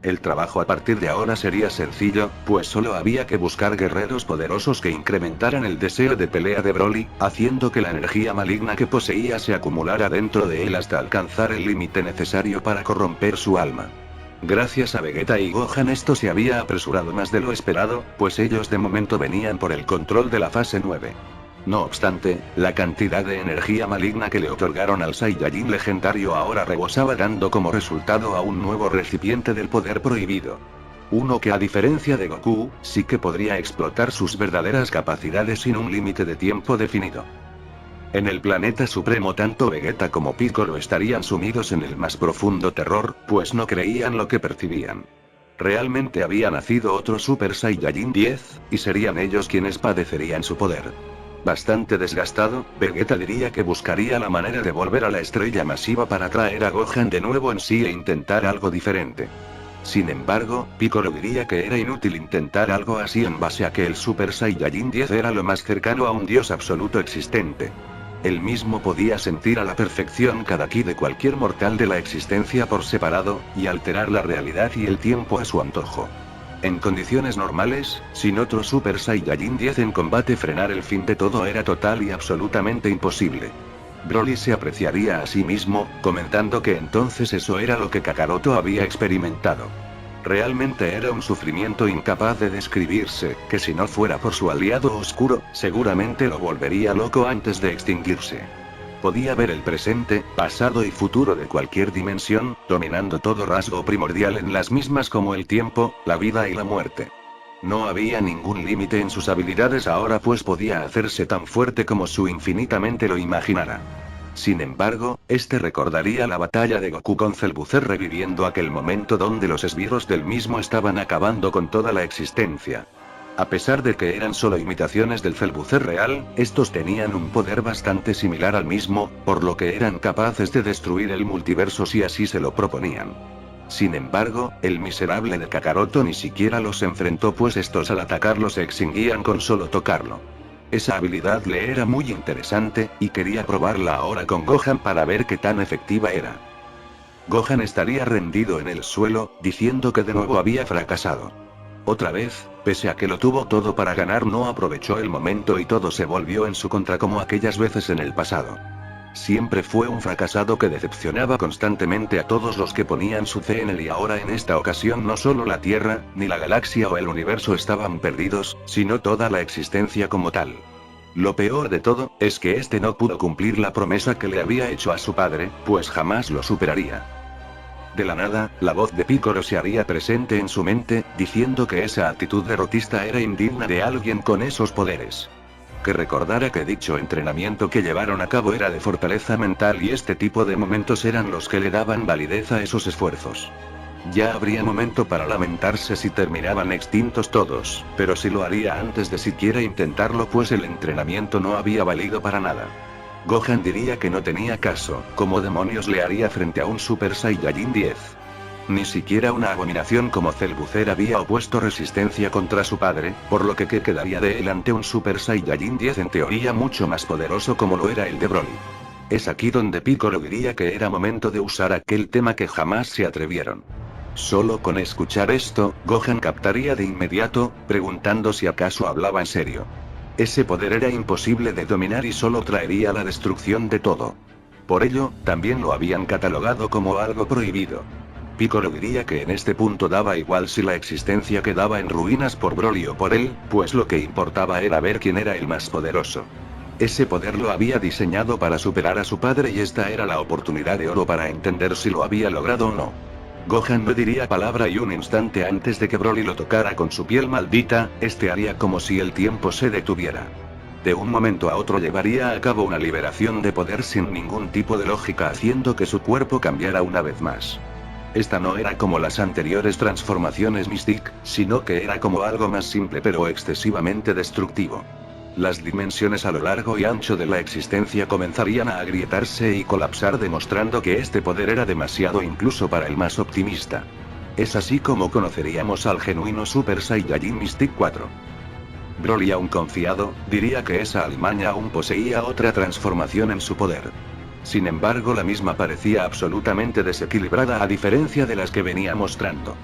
El trabajo a partir de ahora sería sencillo, pues solo había que buscar guerreros poderosos que incrementaran el deseo de pelea de Broly, haciendo que la energía maligna que poseía se acumulara dentro de él hasta alcanzar el límite necesario para corromper su alma. Gracias a Vegeta y Gohan esto se había apresurado más de lo esperado, pues ellos de momento venían por el control de la fase 9. No obstante, la cantidad de energía maligna que le otorgaron al Saiyajin legendario ahora rebosaba, dando como resultado a un nuevo recipiente del poder prohibido. Uno que, a diferencia de Goku, sí que podría explotar sus verdaderas capacidades sin un límite de tiempo definido. En el planeta supremo tanto Vegeta como Piccolo estarían sumidos en el más profundo terror, pues no creían lo que percibían. Realmente había nacido otro Super Saiyajin 10, y serían ellos quienes padecerían su poder. Bastante desgastado, Vegeta diría que buscaría la manera de volver a la estrella masiva para traer a Gohan de nuevo en sí e intentar algo diferente. Sin embargo, Piccolo diría que era inútil intentar algo así en base a que el Super Saiyajin 10 era lo más cercano a un dios absoluto existente. Él mismo podía sentir a la perfección cada ki de cualquier mortal de la existencia por separado, y alterar la realidad y el tiempo a su antojo. En condiciones normales, sin otro Super Saiyajin 10 en combate, frenar el fin de todo era total y absolutamente imposible. Broly se apreciaría a sí mismo, comentando que entonces eso era lo que Kakaroto había experimentado. Realmente era un sufrimiento incapaz de describirse, que si no fuera por su aliado oscuro, seguramente lo volvería loco antes de extinguirse. Podía ver el presente, pasado y futuro de cualquier dimensión, dominando todo rasgo primordial en las mismas como el tiempo, la vida y la muerte. No había ningún límite en sus habilidades ahora, pues podía hacerse tan fuerte como su infinitamente lo imaginara. Sin embargo, recordaría la batalla de Goku con Cell-Butzer, reviviendo aquel momento donde los esbirros del mismo estaban acabando con toda la existencia. A pesar de que eran solo imitaciones del Cell-Butzer real, estos tenían un poder bastante similar al mismo, por lo que eran capaces de destruir el multiverso si así se lo proponían. Sin embargo, el miserable de Kakaroto ni siquiera los enfrentó, pues estos al atacarlo se extinguían con solo tocarlo. Esa habilidad le era muy interesante, y quería probarla ahora con Gohan para ver qué tan efectiva era. Gohan estaría rendido en el suelo, diciendo que de nuevo había fracasado. Otra vez, pese a que lo tuvo todo para ganar, no aprovechó el momento y todo se volvió en su contra como aquellas veces en el pasado. Siempre fue un fracasado que decepcionaba constantemente a todos los que ponían su fe en él, y ahora en esta ocasión no solo la Tierra, ni la galaxia o el universo estaban perdidos, sino toda la existencia como tal. Lo peor de todo, es que no pudo cumplir la promesa que le había hecho a su padre, pues jamás lo superaría. De la nada, la voz de Piccolo se haría presente en su mente, diciendo que esa actitud derrotista era indigna de alguien con esos poderes. Que recordara que dicho entrenamiento que llevaron a cabo era de fortaleza mental, y este tipo de momentos eran los que le daban validez a esos esfuerzos. Ya habría momento para lamentarse si terminaban extintos todos, pero si lo haría antes de siquiera intentarlo, pues el entrenamiento no había valido para nada. Gohan diría que no tenía caso, ¿cómo demonios le haría frente a un Super Saiyajin 10? Ni siquiera una abominación como Cell había opuesto resistencia contra su padre, por lo que ¿qué quedaría de él ante un Super Saiyajin 10 en teoría mucho más poderoso como lo era el de Broly? Es aquí donde Piccolo diría que era momento de usar aquel tema que jamás se atrevieron. Solo con escuchar esto, Gohan captaría de inmediato, preguntando si acaso hablaba en serio. Ese poder era imposible de dominar y solo traería la destrucción de todo. Por ello, también lo habían catalogado como algo prohibido. Piccolo diría que en este punto daba igual si la existencia quedaba en ruinas por Broly o por él, pues lo que importaba era ver quién era el más poderoso. Ese poder lo había diseñado para superar a su padre y esta era la oportunidad de oro para entender si lo había logrado o no. Gohan no diría palabra y un instante antes de que Broly lo tocara con su piel maldita, este haría como si el tiempo se detuviera. De un momento a otro llevaría a cabo una liberación de poder sin ningún tipo de lógica, haciendo que su cuerpo cambiara una vez más. Esta no era como las anteriores transformaciones Mystic, sino que era como algo más simple pero excesivamente destructivo. Las dimensiones a lo largo y ancho de la existencia comenzarían a agrietarse y colapsar, demostrando que este poder era demasiado incluso para el más optimista. Es así como conoceríamos al genuino Super Saiyajin Mystic 4. Broly, aún confiado, diría que esa alimaña aún poseía otra transformación en su poder. Sin embargo, la misma parecía absolutamente desequilibrada a diferencia de las que venía mostrando.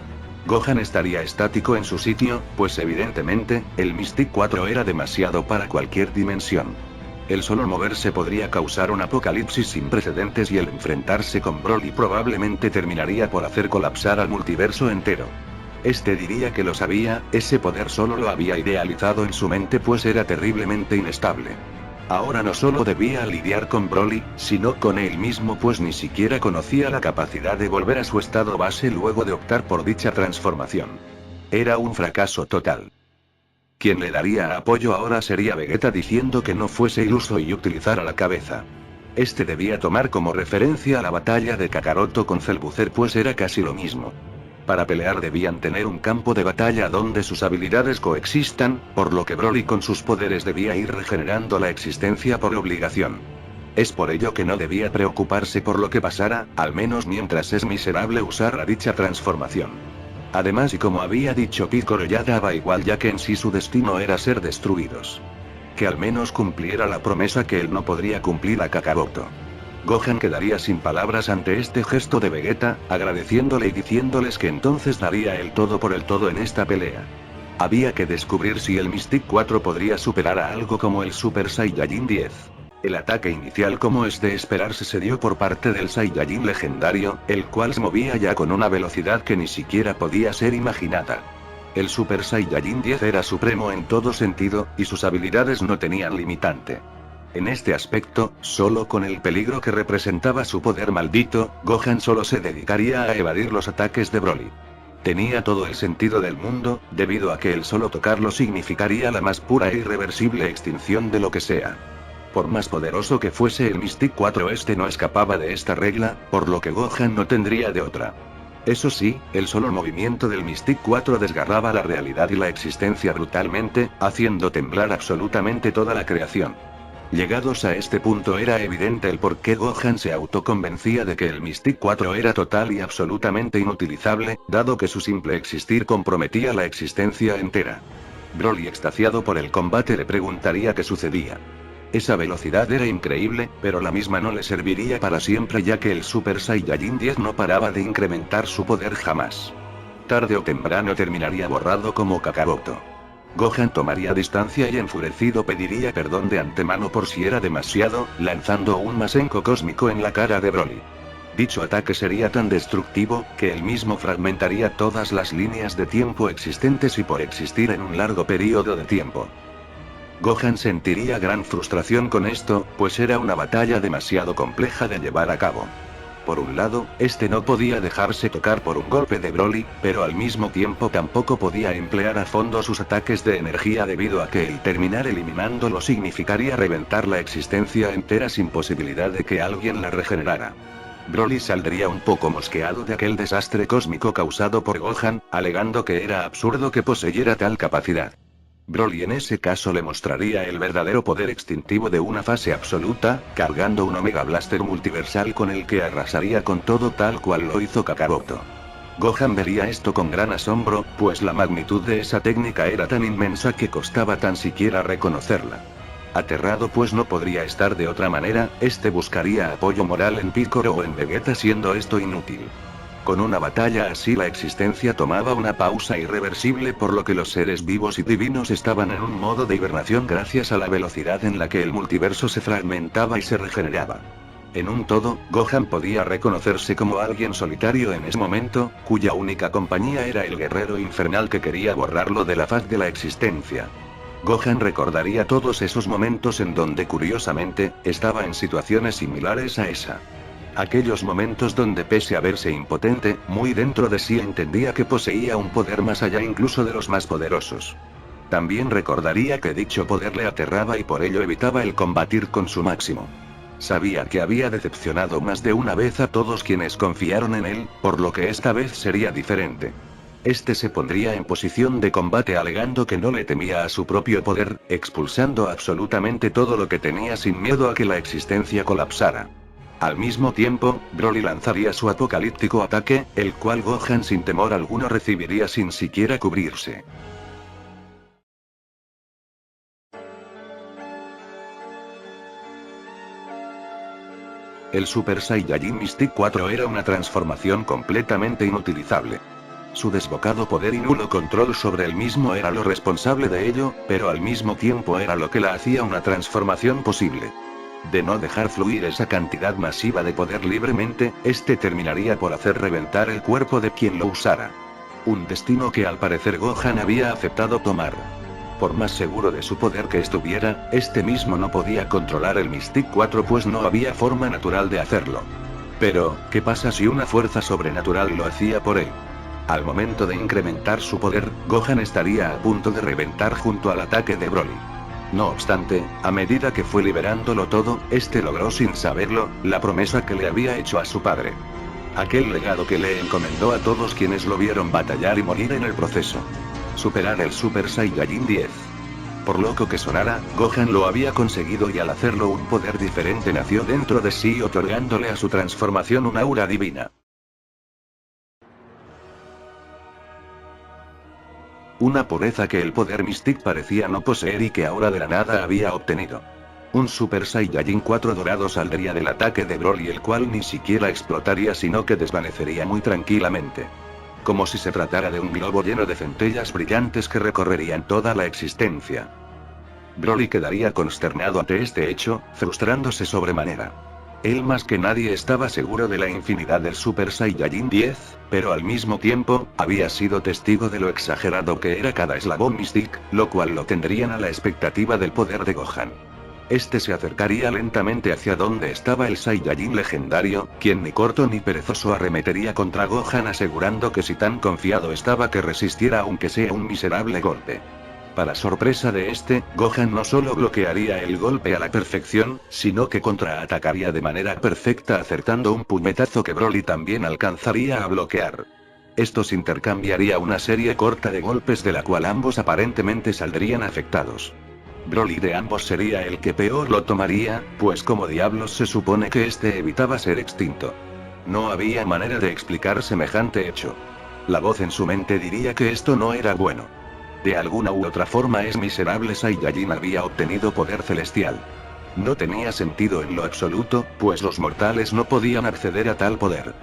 Gohan estaría estático en su sitio, pues evidentemente, el Mystic 4 era demasiado para cualquier dimensión. El solo moverse podría causar un apocalipsis sin precedentes y el enfrentarse con Broly probablemente terminaría por hacer colapsar al multiverso entero. Este diría que lo sabía, ese poder solo lo había idealizado en su mente pues era terriblemente inestable. Ahora no solo debía lidiar con Broly, sino con él mismo pues ni siquiera conocía la capacidad de volver a su estado base luego de optar por dicha transformación. Era un fracaso total. Quien le daría apoyo ahora sería Vegeta diciendo que no fuese iluso y utilizara la cabeza. Este debía tomar como referencia la batalla de Kakaroto con Cell pues era casi lo mismo. Para pelear debían tener un campo de batalla donde sus habilidades coexistan, por lo que Broly con sus poderes debía ir regenerando la existencia por obligación. Es por ello que no debía preocuparse por lo que pasara, al menos mientras es miserable usar dicha transformación. Además, y como había dicho Piccolo, ya daba igual ya que en sí su destino era ser destruidos. Que al menos cumpliera la promesa que él no podría cumplir a Kakaroto. Gohan quedaría sin palabras ante este gesto de Vegeta, agradeciéndole y diciéndoles que entonces daría el todo por el todo en esta pelea. Había que descubrir si el Mystic 4 podría superar a algo como el Super Saiyajin 10. El ataque inicial, como es de esperarse, se dio por parte del Saiyajin legendario, el cual se movía ya con una velocidad que ni siquiera podía ser imaginada. El Super Saiyajin 10 era supremo en todo sentido, y sus habilidades no tenían limitante. En este aspecto, solo con el peligro que representaba su poder maldito, Gohan solo se dedicaría a evadir los ataques de Broly. Tenía todo el sentido del mundo, debido a que el solo tocarlo significaría la más pura e irreversible extinción de lo que sea. Por más poderoso que fuese el Mystic 4, este no escapaba de esta regla, por lo que Gohan no tendría de otra. Eso sí, el solo movimiento del Mystic 4 desgarraba la realidad y la existencia brutalmente, haciendo temblar absolutamente toda la creación. Llegados a este punto era evidente el por qué Gohan se autoconvencía de que el Mystic 4 era total y absolutamente inutilizable, dado que su simple existir comprometía la existencia entera. Broly, extasiado por el combate, le preguntaría qué sucedía. Esa velocidad era increíble, pero la misma no le serviría para siempre ya que el Super Saiyajin 10 no paraba de incrementar su poder jamás. Tarde o temprano terminaría borrado como Kakaroto. Gohan tomaría distancia y enfurecido pediría perdón de antemano por si era demasiado, lanzando un Masenko cósmico en la cara de Broly. Dicho ataque sería tan destructivo, que él mismo fragmentaría todas las líneas de tiempo existentes y por existir en un largo periodo de tiempo. Gohan sentiría gran frustración con esto, pues era una batalla demasiado compleja de llevar a cabo. Por un lado, este no podía dejarse tocar por un golpe de Broly, pero al mismo tiempo tampoco podía emplear a fondo sus ataques de energía debido a que el terminar eliminándolo significaría reventar la existencia entera sin posibilidad de que alguien la regenerara. Broly saldría un poco mosqueado de aquel desastre cósmico causado por Gohan, alegando que era absurdo que poseyera tal capacidad. Broly en ese caso le mostraría el verdadero poder extintivo de una fase absoluta, cargando un Omega Blaster multiversal con el que arrasaría con todo tal cual lo hizo Kakaroto. Gohan vería esto con gran asombro, pues la magnitud de esa técnica era tan inmensa que costaba tan siquiera reconocerla. Aterrado pues no podría estar de otra manera, este buscaría apoyo moral en Piccolo o en Vegeta siendo esto inútil. Con una batalla así la existencia tomaba una pausa irreversible por lo que los seres vivos y divinos estaban en un modo de hibernación gracias a la velocidad en la que el multiverso se fragmentaba y se regeneraba. En un todo, Gohan podía reconocerse como alguien solitario en ese momento, cuya única compañía era el guerrero infernal que quería borrarlo de la faz de la existencia. Gohan recordaría todos esos momentos en donde curiosamente, estaba en situaciones similares a esa. Aquellos momentos donde pese a verse impotente, muy dentro de sí entendía que poseía un poder más allá incluso de los más poderosos. También recordaría que dicho poder le aterraba y por ello evitaba el combatir con su máximo. Sabía que había decepcionado más de una vez a todos quienes confiaron en él, por lo que esta vez sería diferente. Este se pondría en posición de combate alegando que no le temía a su propio poder, expulsando absolutamente todo lo que tenía sin miedo a que la existencia colapsara. Al mismo tiempo, Broly lanzaría su apocalíptico ataque, el cual Gohan sin temor alguno recibiría sin siquiera cubrirse. El Super Saiyajin Mystic 4 era una transformación completamente inutilizable. Su desbocado poder y nulo control sobre el mismo era lo responsable de ello, pero al mismo tiempo era lo que la hacía una transformación posible. De no dejar fluir esa cantidad masiva de poder libremente, este terminaría por hacer reventar el cuerpo de quien lo usara. Un destino que al parecer Gohan había aceptado tomar. Por más seguro de su poder que estuviera, este mismo no podía controlar el Mystic 4 pues no había forma natural de hacerlo. Pero, ¿qué pasa si una fuerza sobrenatural lo hacía por él? Al momento de incrementar su poder, Gohan estaría a punto de reventar junto al ataque de Broly. No obstante, a medida que fue liberándolo todo, este logró sin saberlo, la promesa que le había hecho a su padre. Aquel legado que le encomendó a todos quienes lo vieron batallar y morir en el proceso. Superar el Super Saiyajin 10. Por loco que sonara, Gohan lo había conseguido y al hacerlo un poder diferente nació dentro de sí otorgándole a su transformación un aura divina. Una pureza que el poder Mystic parecía no poseer y que ahora de la nada había obtenido. Un Super Saiyajin 4 dorado saldría del ataque de Broly el cual ni siquiera explotaría sino que desvanecería muy tranquilamente. Como si se tratara de un globo lleno de centellas brillantes que recorrerían toda la existencia. Broly quedaría consternado ante este hecho, frustrándose sobremanera. Él más que nadie estaba seguro de la infinidad del Super Saiyajin 10, pero al mismo tiempo, había sido testigo de lo exagerado que era cada eslabón Mystic, lo cual lo tendrían a la expectativa del poder de Gohan. Este se acercaría lentamente hacia donde estaba el Saiyajin legendario, quien ni corto ni perezoso arremetería contra Gohan asegurando que si tan confiado estaba que resistiera aunque sea un miserable golpe. Para sorpresa de este, Gohan no solo bloquearía el golpe a la perfección, sino que contraatacaría de manera perfecta acertando un puñetazo que Broly también alcanzaría a bloquear. Estos intercambiaría una serie corta de golpes de la cual ambos aparentemente saldrían afectados. Broly de ambos sería el que peor lo tomaría, pues como diablos se supone que este evitaba ser extinto. No había manera de explicar semejante hecho. La voz en su mente diría que esto no era bueno. De alguna u otra forma ese miserable Saiyajin había obtenido poder celestial. No tenía sentido en lo absoluto, pues los mortales no podían acceder a tal poder.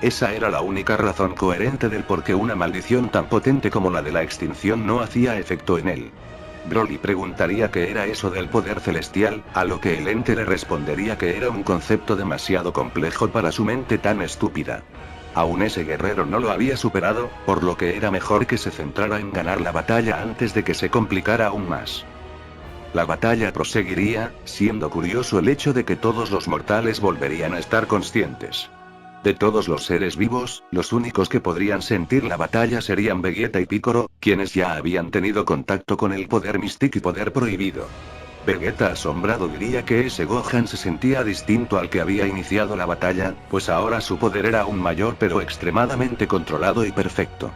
Esa era la única razón coherente del por qué una maldición tan potente como la de la extinción no hacía efecto en él. Broly preguntaría qué era eso del poder celestial, a lo que el ente le respondería que era un concepto demasiado complejo para su mente tan estúpida. Aún ese guerrero no lo había superado, por lo que era mejor que se centrara en ganar la batalla antes de que se complicara aún más. La batalla proseguiría, siendo curioso el hecho de que todos los mortales volverían a estar conscientes. De todos los seres vivos, los únicos que podrían sentir la batalla serían Vegeta y Piccolo, quienes ya habían tenido contacto con el poder Mystic y poder prohibido. Vegeta asombrado diría que ese Gohan se sentía distinto al que había iniciado la batalla, pues ahora su poder era aún mayor pero extremadamente controlado y perfecto.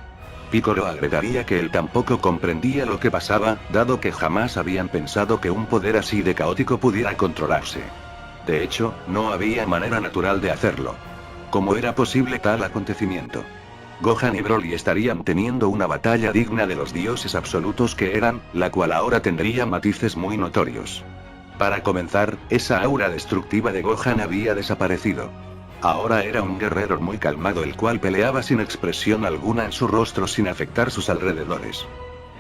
Piccolo agregaría que él tampoco comprendía lo que pasaba, dado que jamás habían pensado que un poder así de caótico pudiera controlarse. De hecho, no había manera natural de hacerlo. ¿Cómo era posible tal acontecimiento? Gohan y Broly estarían teniendo una batalla digna de los dioses absolutos que eran, la cual ahora tendría matices muy notorios. Para comenzar, esa aura destructiva de Gohan había desaparecido. Ahora era un guerrero muy calmado el cual peleaba sin expresión alguna en su rostro sin afectar sus alrededores.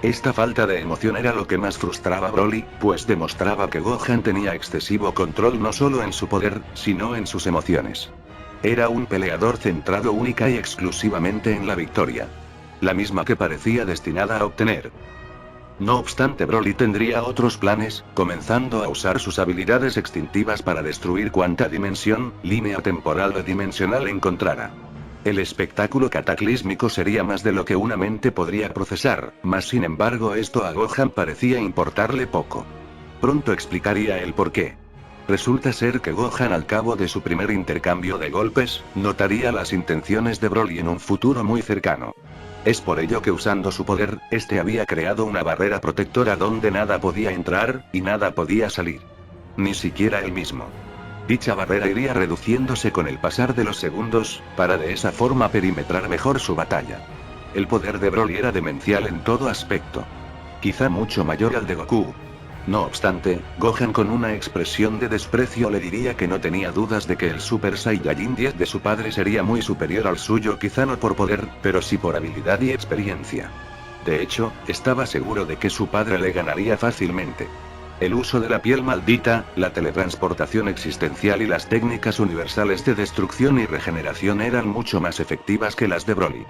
Esta falta de emoción era lo que más frustraba a Broly, pues demostraba que Gohan tenía excesivo control no solo en su poder, sino en sus emociones. Era un peleador centrado única y exclusivamente en la victoria. La misma que parecía destinada a obtener. No obstante, Broly tendría otros planes, comenzando a usar sus habilidades extintivas para destruir cuanta dimensión, línea temporal o dimensional encontrara. El espectáculo cataclísmico sería más de lo que una mente podría procesar, mas sin embargo esto a Gohan parecía importarle poco. Pronto explicaría el porqué. Resulta ser que Gohan al cabo de su primer intercambio de golpes, notaría las intenciones de Broly en un futuro muy cercano. Es por ello que usando su poder, este había creado una barrera protectora donde nada podía entrar, y nada podía salir. Ni siquiera él mismo. Dicha barrera iría reduciéndose con el pasar de los segundos, para de esa forma perimetrar mejor su batalla. El poder de Broly era demencial en todo aspecto. Quizá mucho mayor al de Goku. No obstante, Gohan con una expresión de desprecio le diría que no tenía dudas de que el Super Saiyajin 10 de su padre sería muy superior al suyo, quizá no por poder, pero sí por habilidad y experiencia. De hecho, estaba seguro de que su padre le ganaría fácilmente. El uso de la piel maldita, la teletransportación existencial y las técnicas universales de destrucción y regeneración eran mucho más efectivas que las de Broly.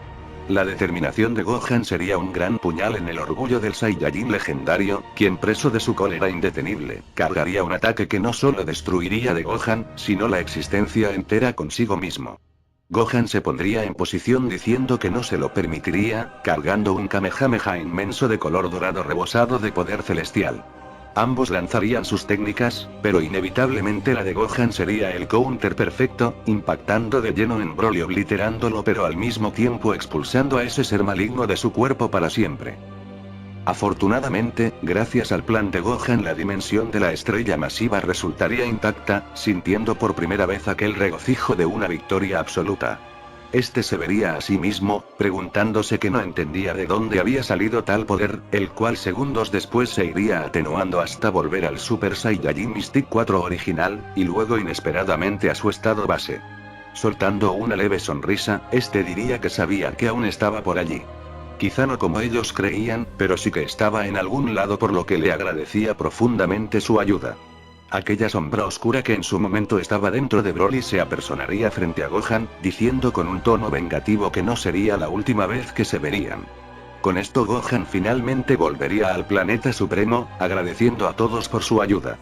La determinación de Gohan sería un gran puñal en el orgullo del Saiyajin legendario, quien preso de su cólera indetenible, cargaría un ataque que no solo destruiría de Gohan, sino la existencia entera consigo mismo. Gohan se pondría en posición diciendo que no se lo permitiría, cargando un Kamehameha inmenso de color dorado rebosado de poder celestial. Ambos lanzarían sus técnicas, pero inevitablemente la de Gohan sería el counter perfecto, impactando de lleno en Broly obliterándolo pero al mismo tiempo expulsando a ese ser maligno de su cuerpo para siempre. Afortunadamente, gracias al plan de Gohan la dimensión de la estrella masiva resultaría intacta, sintiendo por primera vez aquel regocijo de una victoria absoluta. Este se vería a sí mismo, preguntándose que no entendía de dónde había salido tal poder, el cual segundos después se iría atenuando hasta volver al Super Saiyajin Mystic 4 original, y luego inesperadamente a su estado base. Soltando una leve sonrisa, este diría que sabía que aún estaba por allí. Quizá no como ellos creían, pero sí que estaba en algún lado por lo que le agradecía profundamente su ayuda. Aquella sombra oscura que en su momento estaba dentro de Broly se apersonaría frente a Gohan, diciendo con un tono vengativo que no sería la última vez que se verían. Con esto Gohan finalmente volvería al planeta supremo, agradeciendo a todos por su ayuda.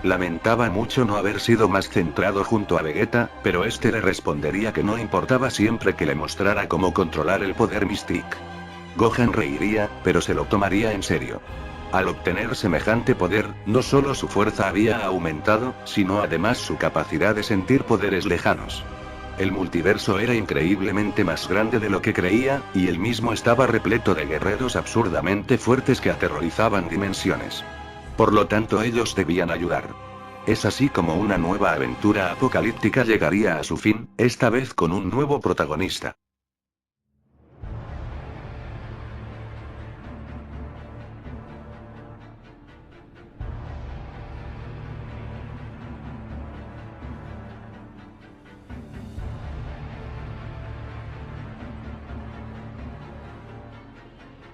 Lamentaba mucho no haber sido más centrado junto a Vegeta, pero este le respondería que no importaba siempre que le mostrara cómo controlar el poder Mystic. Gohan reiría, pero se lo tomaría en serio. Al obtener semejante poder, no solo su fuerza había aumentado, sino además su capacidad de sentir poderes lejanos. El multiverso era increíblemente más grande de lo que creía, y él mismo estaba repleto de guerreros absurdamente fuertes que aterrorizaban dimensiones. Por lo tanto ellos debían ayudar. Es así como una nueva aventura apocalíptica llegaría a su fin, esta vez con un nuevo protagonista.